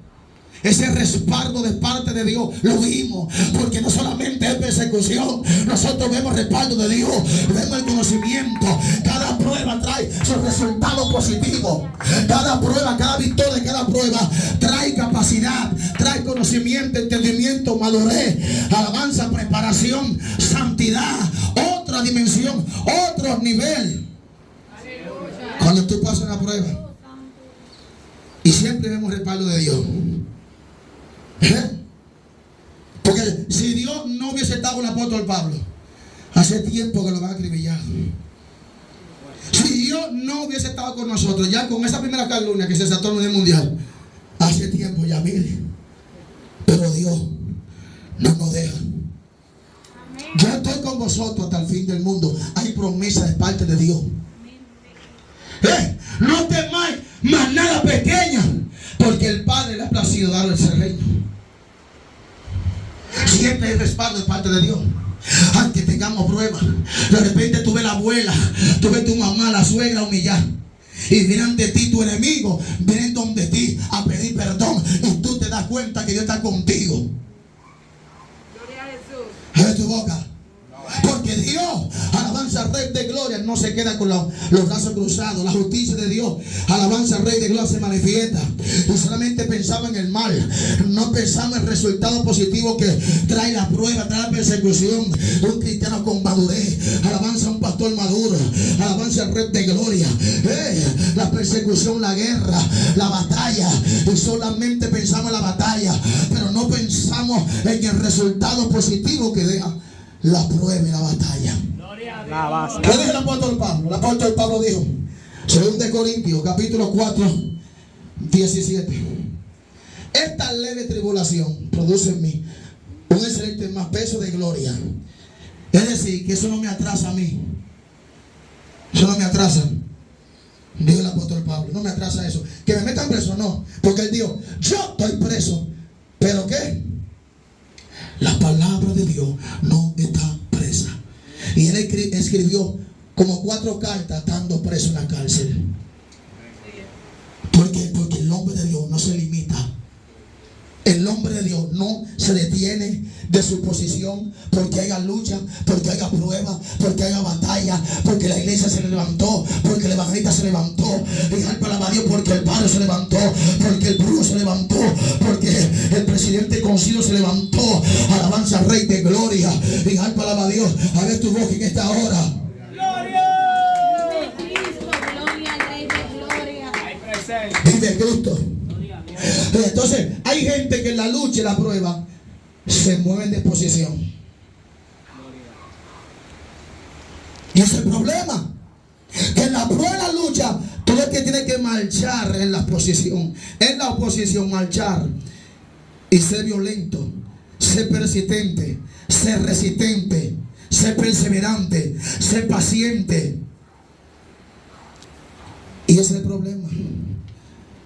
ese respaldo de parte de Dios. Lo vimos, porque no solamente es persecución, nosotros vemos respaldo de Dios, vemos el conocimiento. Cada prueba trae su resultado positivo. Cada prueba, cada victoria, cada prueba trae capacidad, trae conocimiento, entendimiento, madurez, alabanza, preparación, santidad, otra dimensión, otro nivel. Cuando tú pasas una prueba y siempre vemos respaldo de Dios. Porque si Dios no hubiese estado con el apóstol Pablo, hace tiempo que lo van a acribillar. Si Dios no hubiese estado con nosotros, ya con esa primera calumnia que se desató en el mundial, hace tiempo ya, mire. Pero Dios no nos deja. Yo estoy con vosotros hasta el fin del mundo. Hay promesa de parte de Dios. No temáis manada pequeña, porque el Padre le ha placido dar ese reino. Siempre hay respaldo de parte de Dios. Aunque tengamos pruebas, de repente tú ves la abuela, tú ves tu mamá, la suegra humillar, y viene ante ti tu enemigo, vienen donde ti a pedir perdón, y tú te das cuenta que Dios está contigo. Gloria a Jesús. Abre tu boca. Porque Dios, alabanza al Rey de Gloria, no se queda con los brazos cruzados. La justicia de Dios, alabanza al Rey de Gloria, se manifiesta. Y solamente pensamos en el mal, no pensamos en el resultado positivo que trae la prueba, trae la persecución. Un cristiano con madurez, alabanza a un pastor maduro, alabanza al Rey de Gloria. La persecución, la guerra, la batalla, y solamente pensamos en la batalla, pero no pensamos en el resultado positivo que deja la prueba y la batalla. ¿Qué dijo el apóstol Pablo? El apóstol Pablo dijo, según de Corintios, capítulo 4, 17. Esta leve tribulación produce en mí un excelente más peso de gloria. Es decir, que eso no me atrasa a mí. Eso no me atrasa. Dijo el apóstol Pablo, no me atrasa eso. Que me metan preso, no. Porque él dijo, yo estoy preso. ¿Pero qué? La palabra de Dios no está presa. Y él escribió como 4 cartas estando preso en la cárcel. Porque el nombre de Dios no se limita. El nombre de Dios no se detiene de su posición, porque haya lucha, porque haya prueba, porque haya batalla, porque la iglesia se levantó, porque el evangelista se levantó, y alaba a Dios, porque el padre se levantó, porque el brujo se levantó, porque el presidente concilio se levantó. Alabanza al Rey de Gloria, y alaba a Dios. A ver tu voz en esta hora. Vive Cristo. Entonces hay gente que en la lucha y la prueba se mueven de posición. Y ese es el problema, que en la prueba y la lucha tú lo que tienes que marchar en la posición, en la oposición, marchar y ser violento, ser persistente, ser resistente, ser perseverante, ser paciente. Y ese es el problema,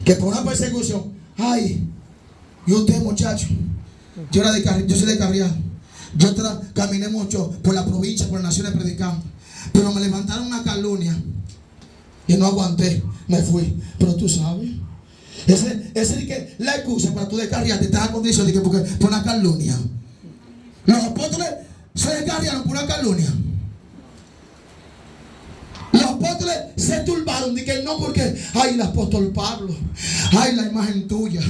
que por una persecución, ay, y usted muchacho, yo soy de Carriá, yo caminé mucho por la provincia, por las naciones predicando, pero me levantaron una calumnia y no aguanté, me fui. Pero tú sabes, ese es que la excusa para tú de Carriá te estás a condición de que porque por una calumnia. Los apóstoles se descarriaron por una calumnia. Los apóstoles se turbaron de que no, porque ay, el apóstol Pablo, ay, la imagen tuya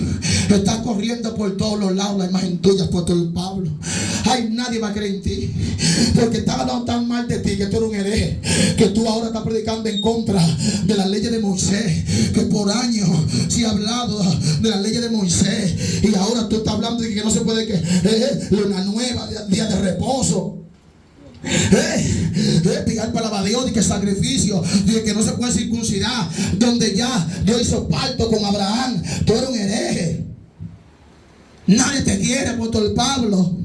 está corriendo por todos los lados, la imagen tuya, apóstol Pablo, ay, nadie va a creer en ti, porque estaba hablando tan mal de ti, que tú eres un hereje, que tú ahora estás predicando en contra de las leyes de Moisés, que por años se ha hablado de las leyes de Moisés, y ahora tú estás hablando de que no se puede, que luna nueva, día de reposo. Picar palabra a Dios, de que sacrificio, de que no se puede circuncidar, donde ya Dios hizo pacto con Abraham. Tú eres un hereje, nadie te quiere, apóstol Pablo.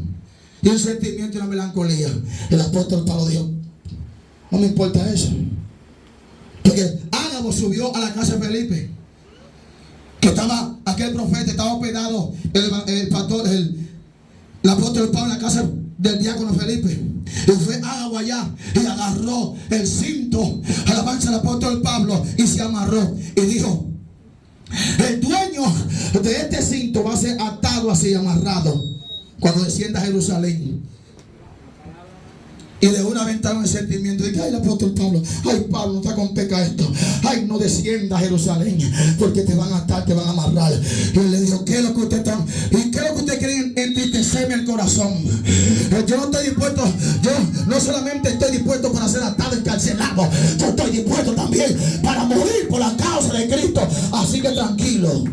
Y un sentimiento y una melancolía. El apóstol Pablo dijo, no me importa eso, porque Ágabo subió a la casa de Felipe, que estaba aquel profeta, estaba hospedado el pastor, el apóstol Pablo en la casa del diácono Felipe. Y fue Ágabo allá y agarró el cinto, alabanza al apóstol Pablo, y se amarró y dijo, el dueño de este cinto va a ser atado así, amarrado, cuando descienda a Jerusalén. Y de una vez entraron el sentimiento de que ay, el apóstol Pablo, ay, Pablo, no te acontezca esto, ay, no descienda a Jerusalén, porque te van a atar, te van a amarrar. Y le dijo, ¿qué es lo que usted está? ¿Y qué es lo que usted quiere entristecerme el corazón? Yo no estoy dispuesto, yo no solamente estoy dispuesto para ser atado, encarcelado, yo estoy dispuesto también para morir por la causa de Cristo. Así que tranquilo.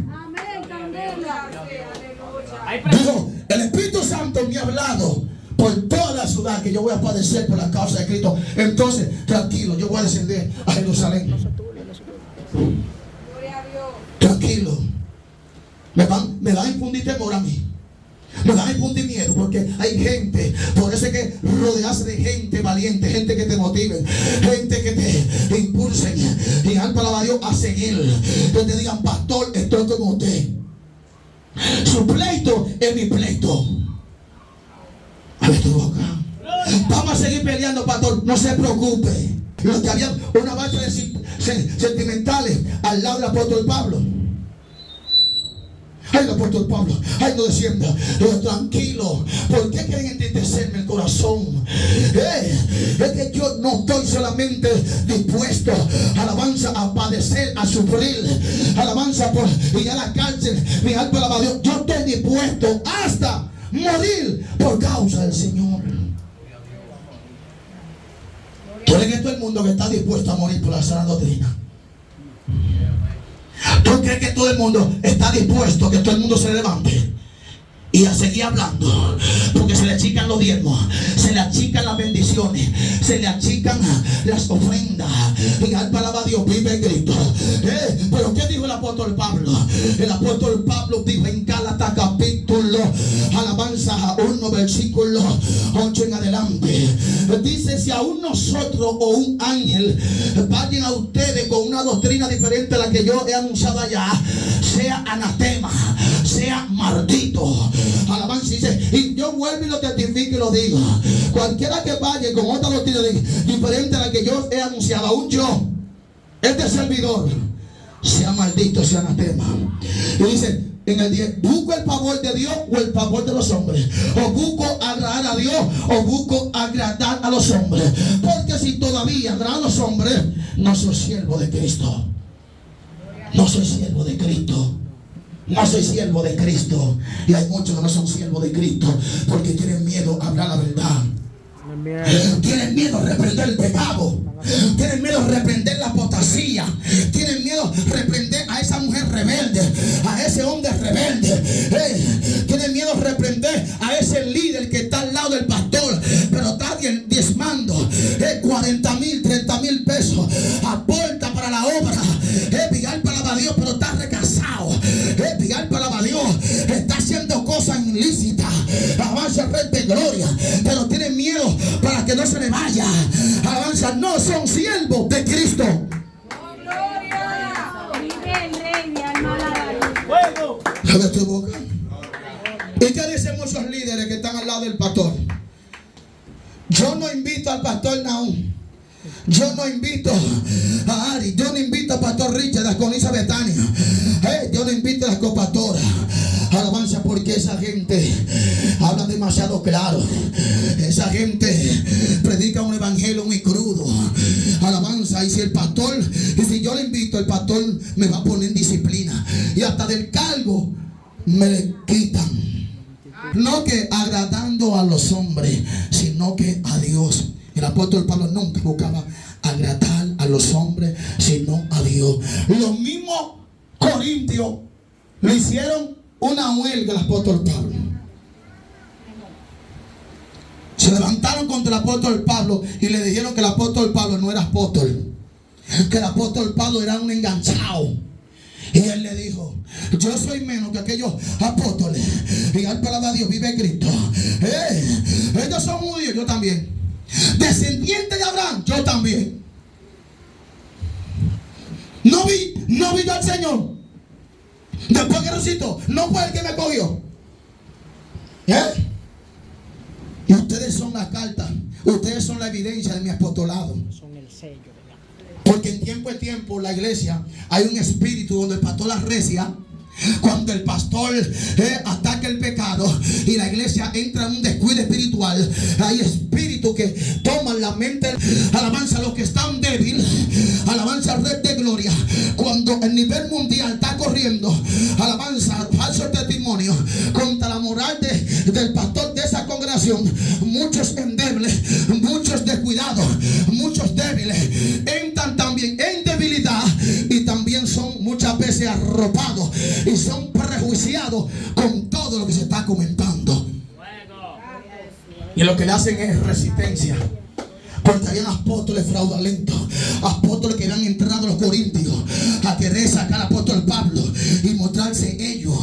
Dijo, el Espíritu Santo me ha hablado por toda la ciudad que yo voy a padecer por la causa de Cristo. Entonces, tranquilo, yo voy a descender a Jerusalén. Tranquilo. Me van a infundir temor a mí. Me van a infundir miedo, porque hay gente, por eso es que rodearse de gente valiente, gente que te motive, gente que te impulsen y alaba a Dios a seguir, que te digan, pastor, estoy con usted, su pleito es mi pleito. A ver tu boca. Vamos a seguir peleando, pastor, no se preocupe. Los que habían una marcha de sentimentales al lado del apóstol Pablo. Ay, el apóstol Pablo, ay, no descienda. Tranquilo, ¿por qué quieren entristecerme el corazón? Es que yo no estoy solamente dispuesto, alabanza, a padecer, a sufrir, alabanza, por ir a la cárcel, mi alma alaba a Dios. Yo estoy dispuesto hasta morir por causa del Señor. ¿Tú eres que todo el mundo que está dispuesto a morir por la sana doctrina? ¿Tú crees que todo el mundo está dispuesto, que todo el mundo se levante y a seguir hablando? Porque se le achican los diezmos, se le achican las bendiciones, se le achican las ofrendas. Y alaba a Dios, vive en Cristo. Pero ¿qué dijo el apóstol Pablo? El apóstol Pablo dijo en Gálatas capítulo, alabanza 1, versículo 8 en adelante. Dice, si aún nosotros o un ángel vayan a ustedes con una doctrina diferente a la que yo he anunciado allá, sea anatema, sea maldito. Alabanza, dice, y yo vuelvo y lo testifico y lo digo, cualquiera que vaya con otra doctrina diferente a la que yo he anunciado, aún yo, este servidor, sea maldito, sea anatema. Y dice, en el 10, ¿busco el favor de Dios o el favor de los hombres? ¿O busco agradar a Dios o busco agradar a los hombres? Porque si todavía agrado a los hombres, no soy siervo de Cristo. No soy siervo de Cristo. No soy siervo de Cristo. Y hay muchos que no son siervos de Cristo porque tienen miedo a hablar la verdad. Tienen miedo a reprender el pecado. Tienen miedo a reprender la apostasía. Tienen miedo a reprender a esa mujer rebelde, a ese hombre rebelde. Tienen miedo a reprender a ese líder que está al lado del pastor, pero está diezmando 40,000, 30,000 pesos. Aporta para la obra. Vigal para Dios, pero está recasado. Vigal para Dios, está haciendo cosas ilícitas. Avanza el Rey de Gloria, pero tienen miedo para que no se le vaya. Alabanza, no son siervos de Cristo. Abre tu boca. ¿Y qué dicen muchos líderes que están al lado del pastor? Yo no invito al pastor Nahum. Yo no invito a Ari. Yo no invito al pastor Richard, a Conisa Betania. Yo no invito a las copastoras. Alabanza, porque esa gente habla demasiado claro. Esa gente predica un evangelio muy crudo. Alabanza, y si el pastor, y si yo le invito, el pastor me va a poner en disciplina. Y hasta del cargo me le quitan. No que agradando a los hombres, sino que a Dios. El apóstol Pablo nunca buscaba agradar a los hombres, sino a Dios. Los mismos corintios le hicieron una huelga al apóstol Pablo. Se levantaron contra el apóstol Pablo y le dijeron que el apóstol Pablo no era apóstol, que el apóstol Pablo era un enganchado. Y él le dijo: yo soy menos que aquellos apóstoles. Y al palabra de Dios vive Cristo. Ellos son judíos, yo también. Descendiente de Abraham, yo también. No vi yo al Señor. Después que resucitó, no fue el que me cogió. Y ustedes son la carta, ustedes son la evidencia de mi apostolado. Son el sello, ¿verdad? Porque en tiempo la iglesia hay un espíritu donde el pastor arrecia. Cuando el pastor ataca el pecado y la iglesia entra en un descuido espiritual, hay espíritus que toman la mente. Alabanza a los que están débiles. Alabanza al Rey de Gloria. Cuando el nivel mundial está corriendo, alabanza, falso testimonio contra la moral del pastor de esa congregación, muchos endebles, muchos descuidados, muchos débiles entran también en debilidad y también son muchas veces arropados y son prejuiciados con todo lo que se está comentando. Y lo que le hacen es resistencia. Porque habían apóstoles fraudulentos, apóstoles que habían entrado a los corintios a querer sacar al apóstol Pablo y mostrarse ellos.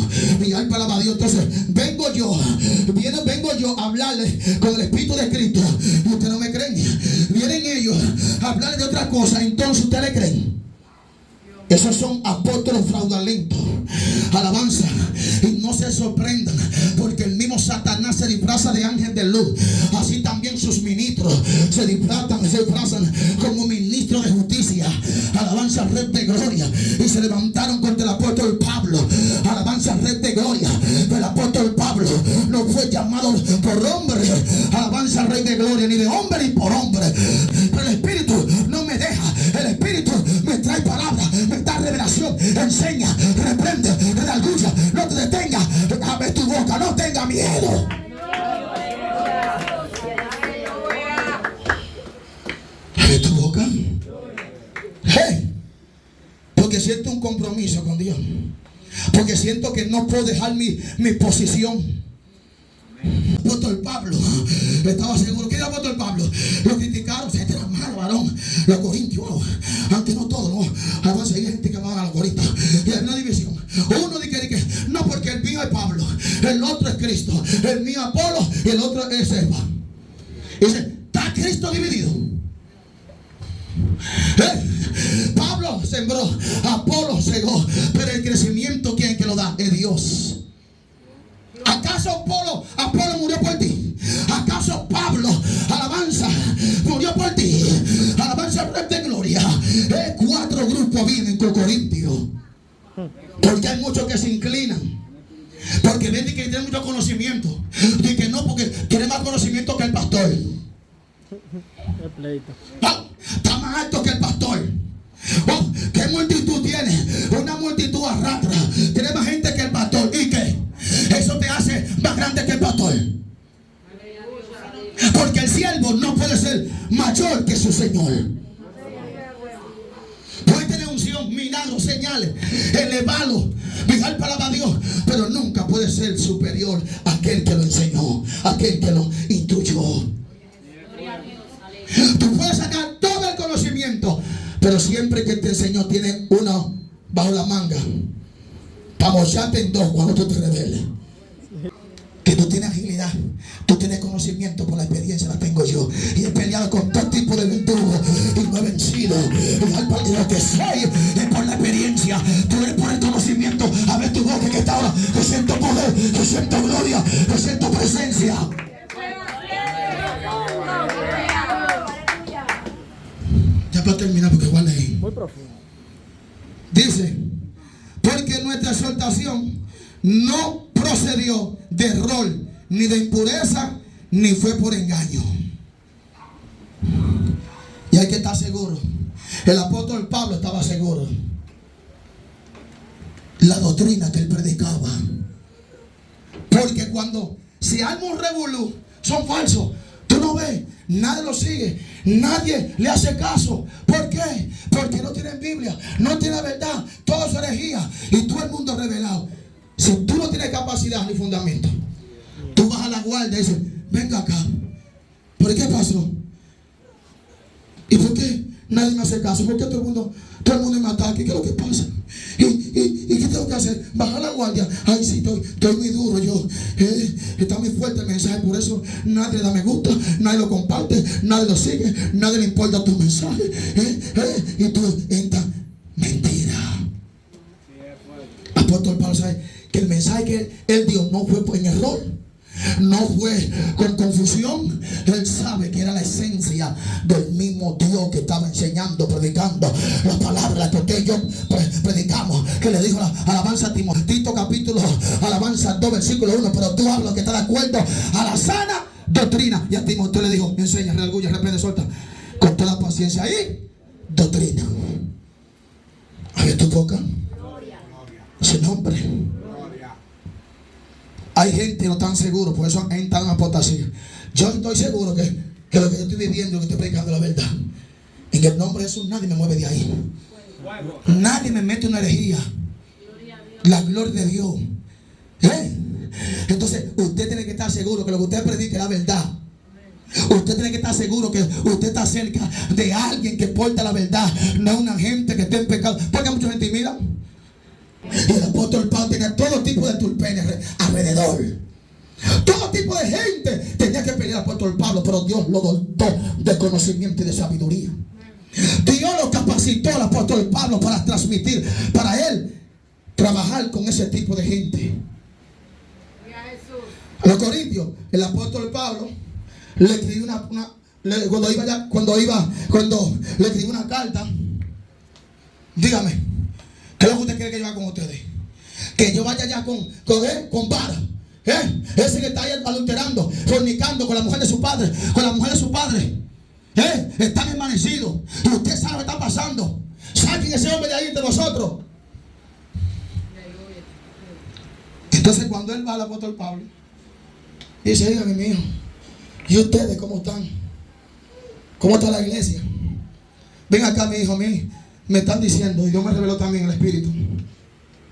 Y al palabra de Dios. Entonces vengo yo a hablarles con el Espíritu de Cristo y ustedes no me creen. Vienen ellos a hablarles de otra cosa, entonces ustedes le creen. Esos son apóstoles fraudulentos. Alabanza. Y no se sorprendan, porque el mismo Satanás se disfraza de ángel de luz. Así también sus ministros se disfrazan como ministros de justicia. Alabanza al Rey de Gloria. Y se levantaron contra el apóstol Pablo. Alabanza al Rey de Gloria. Pero el apóstol Pablo no fue llamado por hombre. Alabanza al Rey de Gloria, ni de hombre ni por hombre. Pero el Espíritu no me deja. El Espíritu me trae palabras, me da revelación, enseña, reprende, redarguya. No te detengas, abre tu boca, no tenga miedo. Abre tu boca. Porque siento un compromiso con Dios. Porque siento que no puedo dejar mi posición. El apóstol Pablo estaba seguro. ¿Qué era el apóstol Pablo? Lo criticaron, este era malo varón. Los corintios, aunque no todos, no. Además hay gente que va a los corintios y hay una división. Uno dice que no, porque el mío es Pablo, el otro es Cristo, el mío Apolo y el otro es Eva. Y dice, ¿está Cristo dividido? Pablo sembró, Apolo cegó, pero el crecimiento, ¿quién que lo da? Es Dios. ¿Acaso Apolo murió por ti? ¿Acaso Pablo, alabanza, murió por ti? Alabanza al Rey de Gloria. 4 grupos vienen con Corintios. Porque hay muchos que se inclinan. Porque ven que tiene mucho conocimiento. Y que no, porque tiene más conocimiento que el pastor. El pleito. No, está más alto que el pastor. Oh, ¿qué multitud tiene? Una multitud arrastra. Tiene más gente que el pastor. ¿Y qué? Eso te hace más grande que el pastor. Porque el siervo no puede ser mayor que su Señor. Puede tener unción, milagros, señales, elevado, dejar palabra a Dios, pero nunca puede ser superior a aquel que lo enseñó, a aquel que lo instruyó. Tú puedes sacar todo el conocimiento, pero siempre que te enseñó tiene uno bajo la manga para mocharte en dos cuando tú te rebeles. Que tú tienes agilidad, tú tienes conocimiento, por la experiencia la tengo yo. Y he peleado con todo tipo de verdugos y no he vencido. Y al partido que soy es por la experiencia, tú eres por el conocimiento. A ver tu boca que está ahora. Yo siento poder, yo siento gloria, yo siento presencia. Ya para terminar, porque igual ahí. Muy profundo. Dice, porque nuestra exhortación no procedió de error, ni de impureza, ni fue por engaño. Y hay que estar seguro. El apóstol Pablo estaba seguro. La doctrina que él predicaba. Porque cuando se arma un revolú, son falsos. Tú no ves, nadie lo sigue, nadie le hace caso. ¿Por qué? Porque no tienen Biblia, no tienen verdad, todo es herejía y todo el mundo revelado. Si tú no tienes capacidad ni fundamento, tú vas a la guardia y dices, venga acá. ¿Pero qué pasó? ¿Y por qué nadie me hace caso? ¿Por qué todo el mundo me ataca? ¿Qué es lo que pasa? ¿Y qué tengo que hacer? Bajar la guardia. Ay, sí, estoy muy duro yo. Está muy fuerte el mensaje. Por eso nadie le da me gusta, nadie lo comparte, nadie lo sigue, nadie le importa tu mensaje. Y tú entras, mentira. Apóstol Pablo sabe que el mensaje que él dio no fue en error, no fue con confusión. Él sabe que era la esencia del mismo Dios que estaba enseñando, predicando las palabras que usted y yo predicamos, que le dijo la alabanza a Timoteo, capítulo alabanza 2 versículo 1, pero tú hablas que está de acuerdo a la sana doctrina. Y a Timoteo le dijo, enseña, redarguye, reprende, suelta con toda paciencia y doctrina. A ver tu boca, ese nombre. Hay gente que no están seguros, por eso entran en apostasía. Yo estoy seguro que lo que yo estoy viviendo, que estoy predicando la verdad. En el nombre de Jesús nadie me mueve de ahí. Nadie me mete una herejía. La gloria de Dios. Entonces usted tiene que estar seguro que lo que usted predica es la verdad. Usted tiene que estar seguro que usted está cerca de alguien que porta la verdad, no una gente que esté en pecado. Porque mucha gente mira. Y el apóstol Pablo tenía todo tipo de turpenes alrededor. Todo tipo de gente tenía que pelear al apóstol Pablo, pero Dios lo dotó de conocimiento y de sabiduría. Dios lo capacitó al apóstol Pablo para transmitir, para él trabajar con ese tipo de gente. A los corintios, el apóstol Pablo le escribió cuando le escribió una carta. Dígame, ¿qué es lo que usted quiere que yo haga con ustedes? Que yo vaya allá con vara. Ese que está ahí adulterando, fornicando con la mujer de su padre, con la mujer de su padre. Están envanecidos. Y usted sabe lo que está pasando. Saquen ese hombre de ahí entre nosotros. Entonces cuando él va al apóstol Pablo, dice, dígame mi hijo, ¿y ustedes cómo están? ¿Cómo está la iglesia? Ven acá mi hijo, me están diciendo, y Dios me reveló también el espíritu,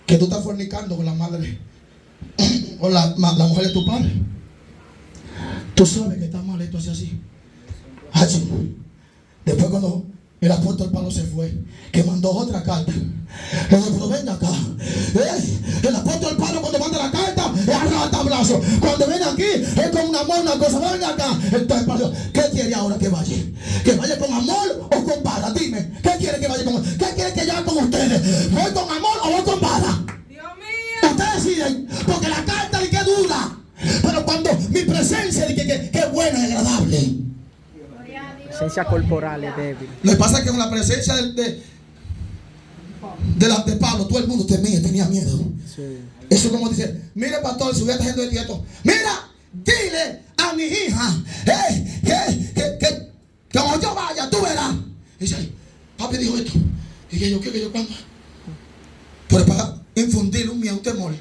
que tú estás fornicando con la madre o la mujer de tu padre. Tú sabes que está mal esto así. Después cuando el apóstol Pablo se fue, que mandó otra carta, le dijo, pero venga acá. El apóstol Pablo cuando manda la carta es a tablazo. Cuando viene aquí es con un amor, una cosa. Venga acá. Entonces Pablo, ¿qué quiere ahora que vaya? ¿Que vaya con amor o con vara? Dime, ¿qué quiere que vaya con? ¿Qué quiere que yo haga con ustedes? ¿Voy con amor o voy con vara? Dios mío. Ustedes deciden, porque la carta de que dura, pero cuando mi presencia de que es buena y agradable. La presencia corporal es débil. Lo que pasa es que con la presencia de Pablo, todo el mundo temía, tenía miedo. Sí. Eso como dice, mire pastor, si hubiera haciendo esto, mira, dile a mi hija, que cuando yo vaya, tú verás. Y dice, papi dijo esto. Y que yo, ¿qué? Que yo cuando. Pero para infundirle un miedo, un temor.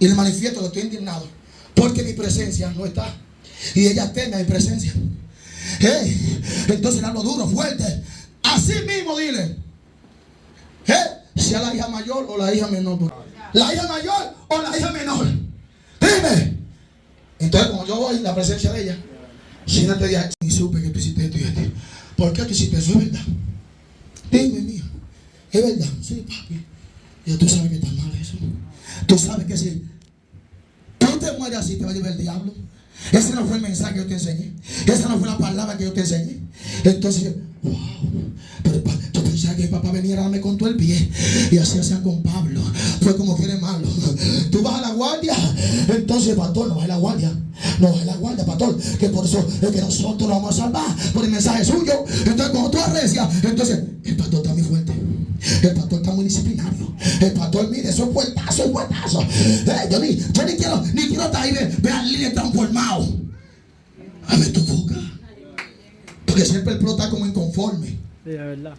Y le manifiesto que estoy indignado. Porque mi presencia no está. Y ella teme mi presencia. Entonces le hablo duro, fuerte. Así mismo dile. Sea la hija mayor o la hija menor. La hija mayor o la hija menor. Dime. Entonces como yo voy en la presencia de ella, siéntate ya. Y supe que tú hiciste esto y esto. ¿Por qué tú hiciste eso? Es verdad. Dime, mía. Es verdad. Sí, papi. Ya tú sabes que está mal eso. Tú sabes que si tú te mueres así, te va a llevar el diablo. Ese no fue el mensaje que yo te enseñé. Esa no fue la palabra que yo te enseñé. Entonces, wow. Pero yo pensaba que el papá venía a darme con todo el pie. Y así hacían con Pablo. Fue como que eres malo. Tú vas a la guardia. Entonces, pastor, no vas a la guardia. No vas a la guardia, pastor. Que por eso es que nosotros nos vamos a salvar por el mensaje suyo. Entonces, cuando tú arrecias, entonces, el pastor está muy fuerte. El pastor está muy disciplinario. El pastor, mire, esos fuertazos. Yo ni quiero estar ahí, ver al líder transformado. Abre tu boca. Porque siempre el pueblo está como inconforme. Sí, es verdad.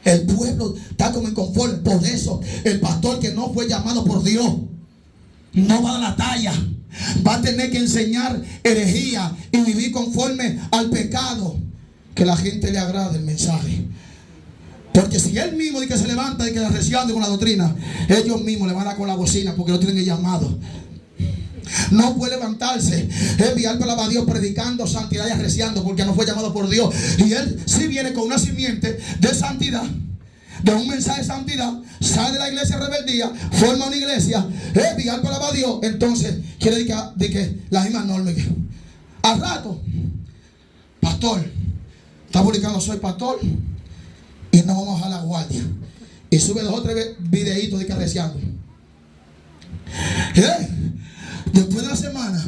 El pueblo está como inconforme. Por eso el pastor que no fue llamado por Dios no va a la talla. Va a tener que enseñar herejía y vivir conforme al pecado. Que la gente le agrade el mensaje. Porque si él mismo dice que se levanta y que recibe con la doctrina, ellos mismos le van a dar con la bocina porque no tienen el llamado. No puede levantarse, enviar palabra a Dios predicando santidad y arreciando porque no fue llamado por Dios. Y él sí viene con una simiente de santidad, de un mensaje de santidad, sale de la iglesia de rebeldía, forma una iglesia, enviar palabra a Dios. Entonces quiere decir de que la misma norma que al rato, pastor, está publicando soy pastor y no vamos a la guardia. Y sube 2 o 3 videitos de que arreciando. Después de la semana,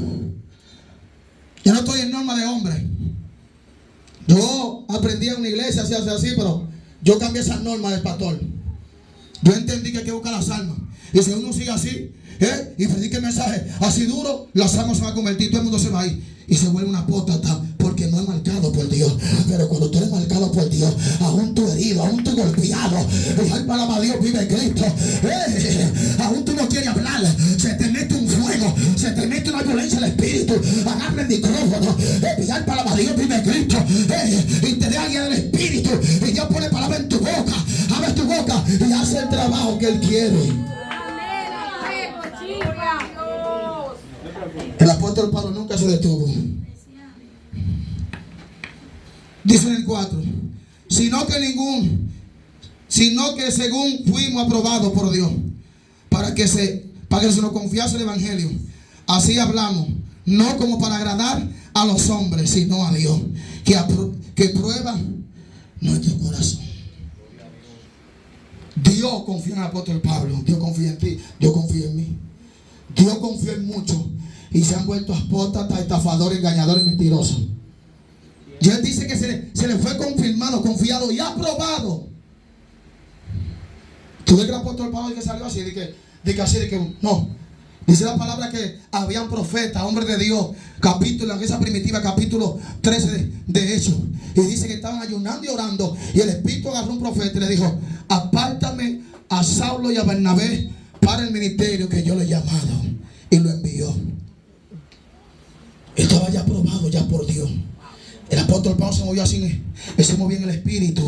yo no estoy en norma de hombre. Yo aprendí en una iglesia, así, pero yo cambié esa norma del pastor. Yo entendí que hay que buscar las almas. Y si uno sigue así, y predica el mensaje así duro, las almas se van a convertir, todo el mundo se va a ir. Y se vuelve una apóstata porque no es marcado por Dios. Pero cuando tú eres marcado por Dios, aún tú herido, aún tú golpeado, ay, palabra de Dios, vive Cristo. Aún tú no quieres hablar, se te mete un fuego, se te mete una violencia al espíritu. Agarra el micrófono, ay, palabra de Dios, vive Cristo. Y te deja guiar el espíritu. Y Dios pone palabra en tu boca, abre tu boca y hace el trabajo que Él quiere. El apóstol Pablo nunca se detuvo. Dice en el 4, sino que según fuimos aprobados por Dios, para que se nos confiase el evangelio, así hablamos, no como para agradar a los hombres, sino a Dios, que prueba nuestro corazón. Dios confía en el apóstol Pablo, Dios confía en ti, Dios confía en mí. Dios confía en muchos y se han vuelto apóstatas, estafadores, engañadores, mentirosos. Y Él dice que se le fue confirmado, confiado y aprobado. ¿Tú ves que el apóstol Pablo que salió así? De que no. Dice la palabra que habían profetas, hombres de Dios, capítulo, en esa primitiva, capítulo 13 de Hechos. Y dice que estaban ayunando y orando. Y el Espíritu agarró un profeta y le dijo: apártame a Saulo y a Bernabé para el ministerio que yo le he llamado. Y lo envió. Estaba ya aprobado ya por Dios. El apóstol Pablo se movió así, se movía en el espíritu.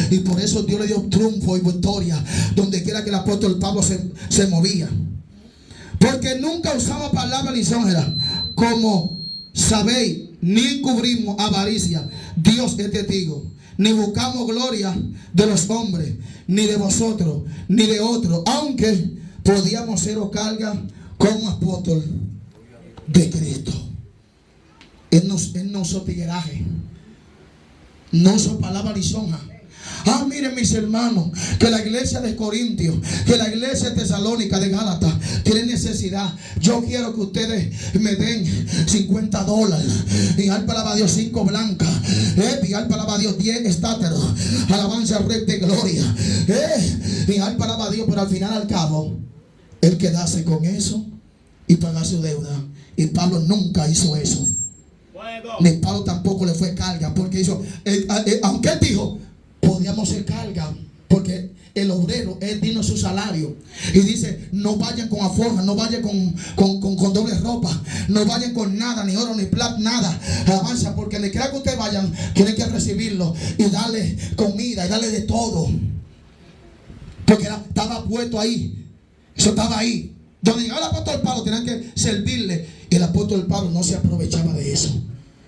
Y por eso Dios le dio triunfo y victoria donde quiera que el apóstol Pablo se movía. Porque nunca usamos palabras lisonjeras, como sabéis, ni encubrimos avaricia. Dios es testigo. Ni buscamos gloria de los hombres, ni de vosotros, ni de otros, aunque podíamos seros carga como apóstol de Cristo. Él no usó tigueraje, no usó palabra lisonja. Miren mis hermanos, que la iglesia de Corintios, que la iglesia de Tesalónica, de Gálatas, tiene necesidad. Yo quiero que ustedes me den $50. Mi alma alaba a Dios, 5 blancas. Mi alma alaba a Dios, 10 estáteros. Alabanza al Rey de Gloria. Mi alma alaba a Dios, pero al final, al cabo, él quedase con eso y pagar su deuda. Y Pablo nunca hizo eso. Ni Pablo tampoco le fue carga, porque hizo, aunque él dijo, podíamos ser carga, porque el obrero es digno de su salario. Y dice, no vayan con alforja, no vayan con doble ropa, no vayan con nada, ni oro, ni plata, nada. Avanza, porque ni quiera que ustedes vayan, tienen que recibirlo y darle comida y darle de todo, porque estaba puesto ahí. Eso estaba ahí. Donde llegaba el apóstol Pablo, tenían que servirle. Y el apóstol Pablo no se aprovechaba de eso,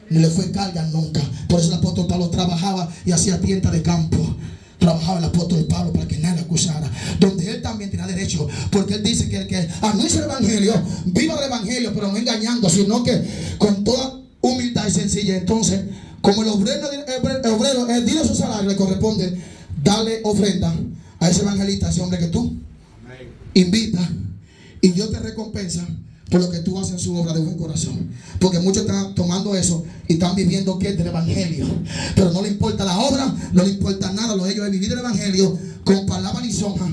ni le fue carga nunca. Por eso el apóstol Pablo trabajaba y hacía tienda de campo. Trabajaba el apóstol Pablo para que nadie le acusara, donde él también tenía derecho, porque él dice que el que anuncia el evangelio, viva el evangelio, pero no engañando, sino que con toda humildad y sencillez. Entonces, como el obrero es digno de su salario, le corresponde darle ofrenda a ese evangelista, a ese hombre que tú invita, y Dios te recompensa por lo que tú haces en su obra de buen corazón. Porque muchos están tomando eso y están viviendo que es del evangelio, pero no le importa la obra, no le importa nada. Lo de ellos es vivir el evangelio con palabra lisonja,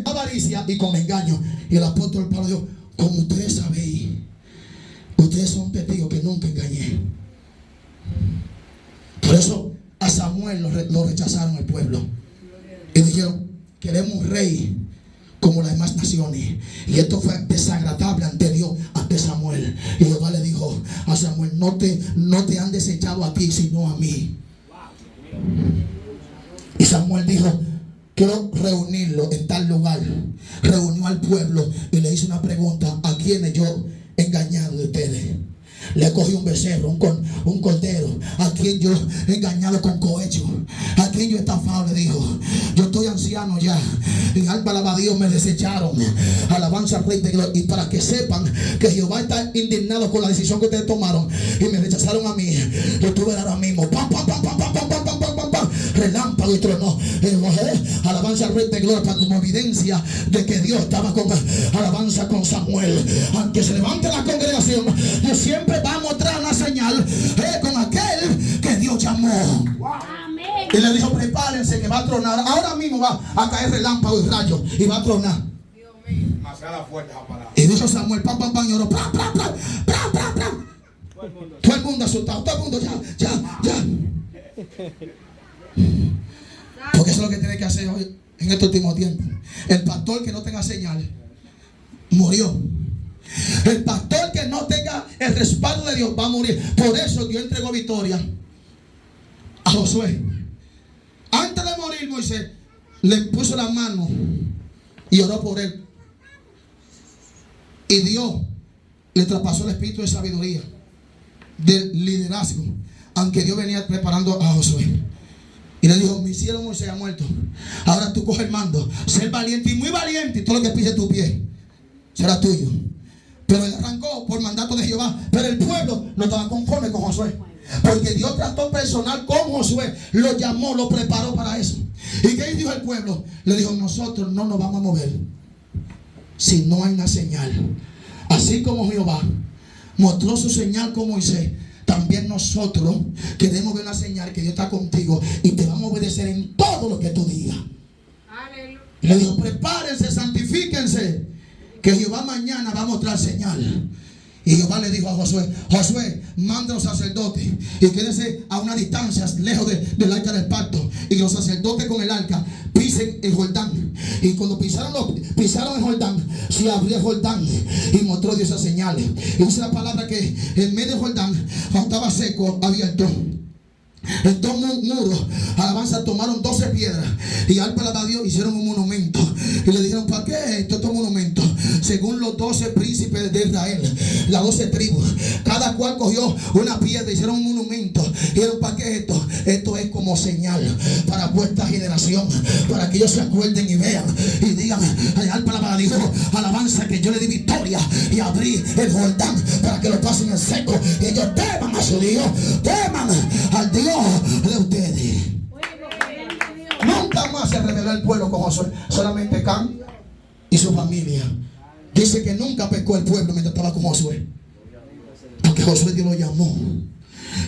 avaricia y con engaño. Y el apóstol Pablo dijo, como ustedes sabéis, ustedes son testigos que nunca engañé. Por eso a Samuel lo rechazaron el pueblo y dijeron, queremos un rey como las demás naciones. Y esto fue desagradable ante Dios, ante Samuel. Y Jehová le dijo a Samuel, no te han desechado a ti, sino a mí. Y Samuel dijo, quiero reunirlo en tal lugar. Reunió al pueblo y le hizo una pregunta: ¿a quiénes yo he engañado de ustedes? Le cogí un becerro, un cordero. ¿A quien yo he engañado con cohecho? ¿A quien yo he estafado? Le dijo, yo estoy anciano ya. En alma alaba a Dios, me desecharon. Alabanza al Rey de Gloria. Y para que sepan que Jehová está indignado con la decisión que ustedes tomaron y me rechazaron a mí, lo tuve ahora mismo. Pam, pam, pam, pam, pam, pam, pam, pam, pam, pam. Relámpago y tronó. Alabanza al Rey de Gloria, para como evidencia de que Dios estaba con alabanza con Samuel. Aunque se levante la congregación, yo siempre va a mostrar una señal con aquel que Dios llamó. Amén. Y le dijo, prepárense que va a tronar. Ahora mismo va a caer relámpago y rayo y va a tronar. Y dijo Samuel, pam, pam, pam, y oró, pam, pam, pam, pam, pam, pam. Todo el mundo asustado, todo el mundo ya. Porque eso es lo que tiene que hacer hoy en este último tiempo. El pastor que no tenga señales murió. El pastor que no tenga el respaldo de Dios va a morir. Por eso Dios entregó victoria a Josué. Antes de morir, Moisés le puso la mano y oró por él. Y Dios le traspasó el espíritu de sabiduría, del liderazgo, aunque Dios venía preparando a Josué. Y le dijo, mi siervo Moisés ha muerto. Ahora tú coge el mando. Ser valiente y muy valiente. Y todo lo que pise tu pie será tuyo. Pero él arrancó por mandato de Jehová. Pero el pueblo no estaba conforme con Josué, porque Dios trató personal con Josué. Lo llamó, lo preparó para eso. ¿Y qué dijo el pueblo? Le dijo, nosotros no nos vamos a mover si no hay una señal. Así como Jehová mostró su señal con Moisés, también nosotros queremos ver una señal que Dios está contigo y te vamos a obedecer en todo lo que tú digas. Aleluya. Le dijo, prepárense, santifíquense, que Jehová mañana va a mostrar señal. Y Jehová le dijo a Josué, Josué, manda a los sacerdotes y quédese a una distancia lejos del arca del pacto, y los sacerdotes con el arca pisen el Jordán. Y cuando pisaron el Jordán, se abrió el Jordán y mostró Dios esas señales. Y dice la palabra que en medio del Jordán estaba seco, abierto. En dos muros, alabanza, tomaron 12 piedras y al palabra de Dios hicieron un monumento. Y le dijeron, ¿para qué estos monumentos? Según los 12 príncipes de Israel, las 12 tribus, cada cual cogió una piedra, hicieron un monumento. Y dijeron, ¿para qué esto? Esto es como señal para vuestra generación, para que ellos se acuerden y vean y digan, al palabra de Dios, alabanza, que yo le di victoria y abrí el Jordán para que lo pasen en seco. Y ellos teman a su Dios, teman al Dios de ustedes. más se rebeló el pueblo con Josué? Solamente Can y su familia. Dice que nunca pecó el pueblo mientras estaba con Josué, porque Josué Dios lo llamó.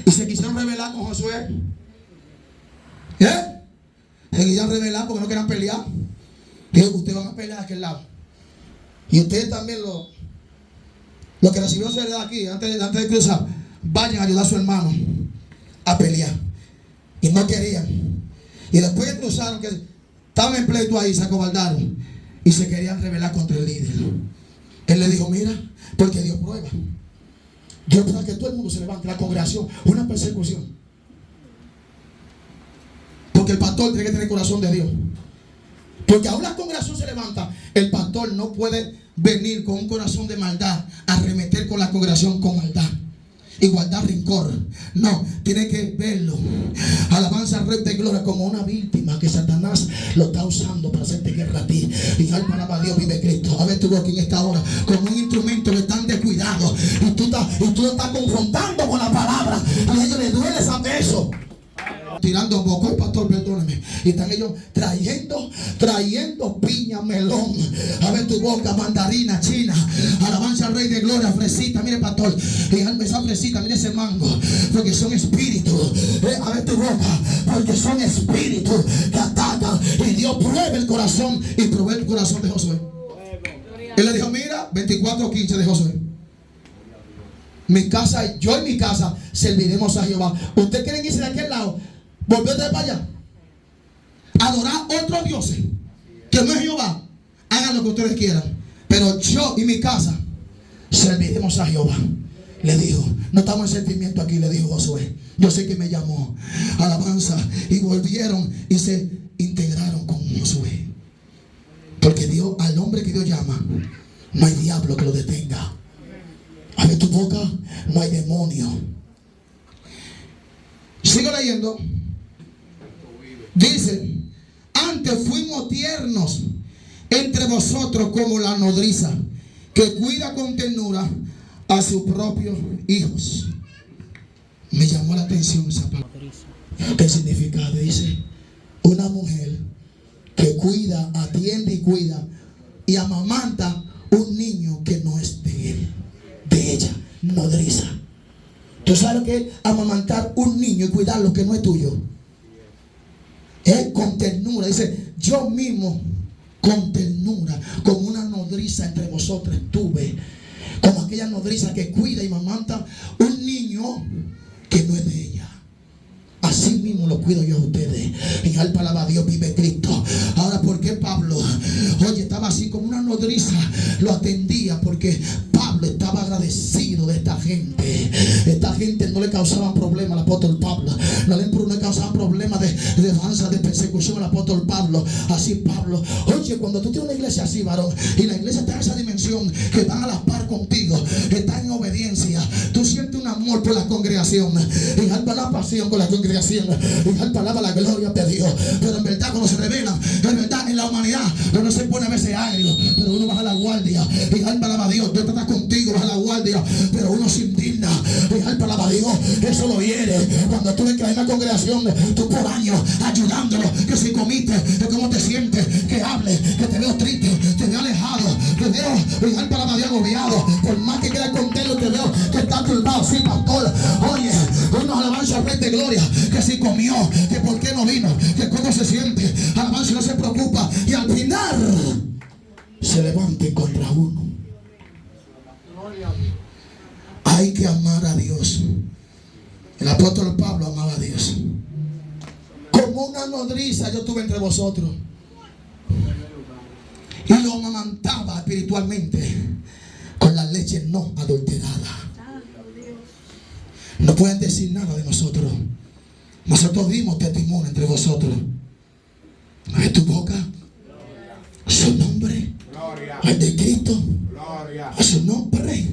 Y se quisieron rebelar con Josué. Se quisieron rebelar porque no querían pelear. Dijo que ustedes van a pelear a aquel lado. Y ustedes también, los que recibieron su heredad aquí, antes de cruzar, vayan a ayudar a su hermano a pelear. Y no querían. Y después que cruzaron, que estaban en pleito ahí, se acobardaron y se querían rebelar contra el líder. Él le dijo, mira, porque Dios prueba. Dios prueba que todo el mundo se levante, la congregación, una persecución. Porque el pastor tiene que tener el corazón de Dios. Porque aún la congregación se levanta, el pastor no puede venir con un corazón de maldad a arremeter con la congregación con maldad y guardar rencor. No, tiene que verlo, alabanza al Rey de Gloria, como una víctima que Satanás lo está usando para hacerte guerra a ti. Y alma alaba a Dios, vive Cristo. A ver tú aquí en esta hora, como un instrumento que están descuidados y tú lo estás confrontando con la palabra y a ellos les duele saber eso. Tirando moco, pastor, perdóname. Y están ellos trayendo piña, melón, a ver tu boca, mandarina, china, alabanza al Rey de Gloria, fresita, mire pastor, y alme esa fresita, mire ese mango, porque son espíritus, a ver tu boca, porque son espíritus que atacan. Y Dios prueba el corazón y probó el corazón de Josué. Él le dijo, mira, 24:15 de Josué, mi casa, yo y mi casa serviremos a Jehová. ¿Ustedes quieren irse de aquel lado? Volver de para allá, adorar otros dioses que no es Jehová. Hagan lo que ustedes quieran, pero yo y mi casa serviremos a Jehová. Le dijo, no estamos en sentimiento aquí, le dijo Josué. Yo sé que me llamó, alabanza. Y volvieron y se integraron con Josué. Porque Dios, al hombre que Dios llama, no hay diablo que lo detenga. Abre tu boca, no hay demonio. Sigo leyendo. Dice, antes fuimos tiernos entre vosotros como la nodriza que cuida con ternura a sus propios hijos. Me llamó la atención esa palabra. ¿Qué significa? Dice, una mujer que cuida, atiende y cuida y amamanta un niño que no es de él, de ella, nodriza. ¿Tú sabes lo que es amamantar un niño y cuidar lo que no es tuyo? Con ternura. Dice, yo mismo con ternura, como una nodriza entre vosotros estuve, como aquella nodriza que cuida y amamanta un niño que no es de ella. Así mismo lo cuido yo a ustedes. En alma alaba a Dios, vive Cristo. Ahora, ¿por qué Pablo? Oye, estaba así como una nodriza, lo atendía porque Pablo estaba agradecido de esta gente. Esta gente no le causaban problemas al apóstol Pablo. No le causaban problemas de danza, de persecución al apóstol Pablo. Así Pablo. Oye, cuando tú tienes una iglesia así, varón, y la iglesia está en esa dimensión, que van a la par contigo, está en obediencia, tú sientes un amor por la congregación, y alma la pasión con la congregación, y alma alaba la gloria de Dios. Pero en verdad, cuando se revelan, en verdad, en la humanidad, uno se pone a veces agrio, pero uno baja la guardia. Y alma alaba a Dios, Dios está contigo, baja la guardia, pero uno se indigna. Y alma alaba a Dios, eso lo hiere. Cuando tú ves que hay una congregación, tú por años ayudándolo, que si comiste, que cómo te sientes, que hable, que te veo triste, te veo alejado, te veo, y alma alaba a Dios, agobiado. Por más que quieras contento, te veo que estás turbado. Sí, pastor, oye, unos alabanza al Rey de Gloria, que si comió, que por qué no vino, que cómo se siente, alabanza, no se preocupa, y al final se levanten contra uno. Hay que amar a Dios. El apóstol Pablo amaba a Dios. Como una nodriza yo tuve entre vosotros, y lo amamantaba espiritualmente con la leche no adulterada. No pueden decir nada de nosotros. Nosotros dimos testimonio entre vosotros. ¿A tu boca? A su nombre. Al de Cristo. A su nombre.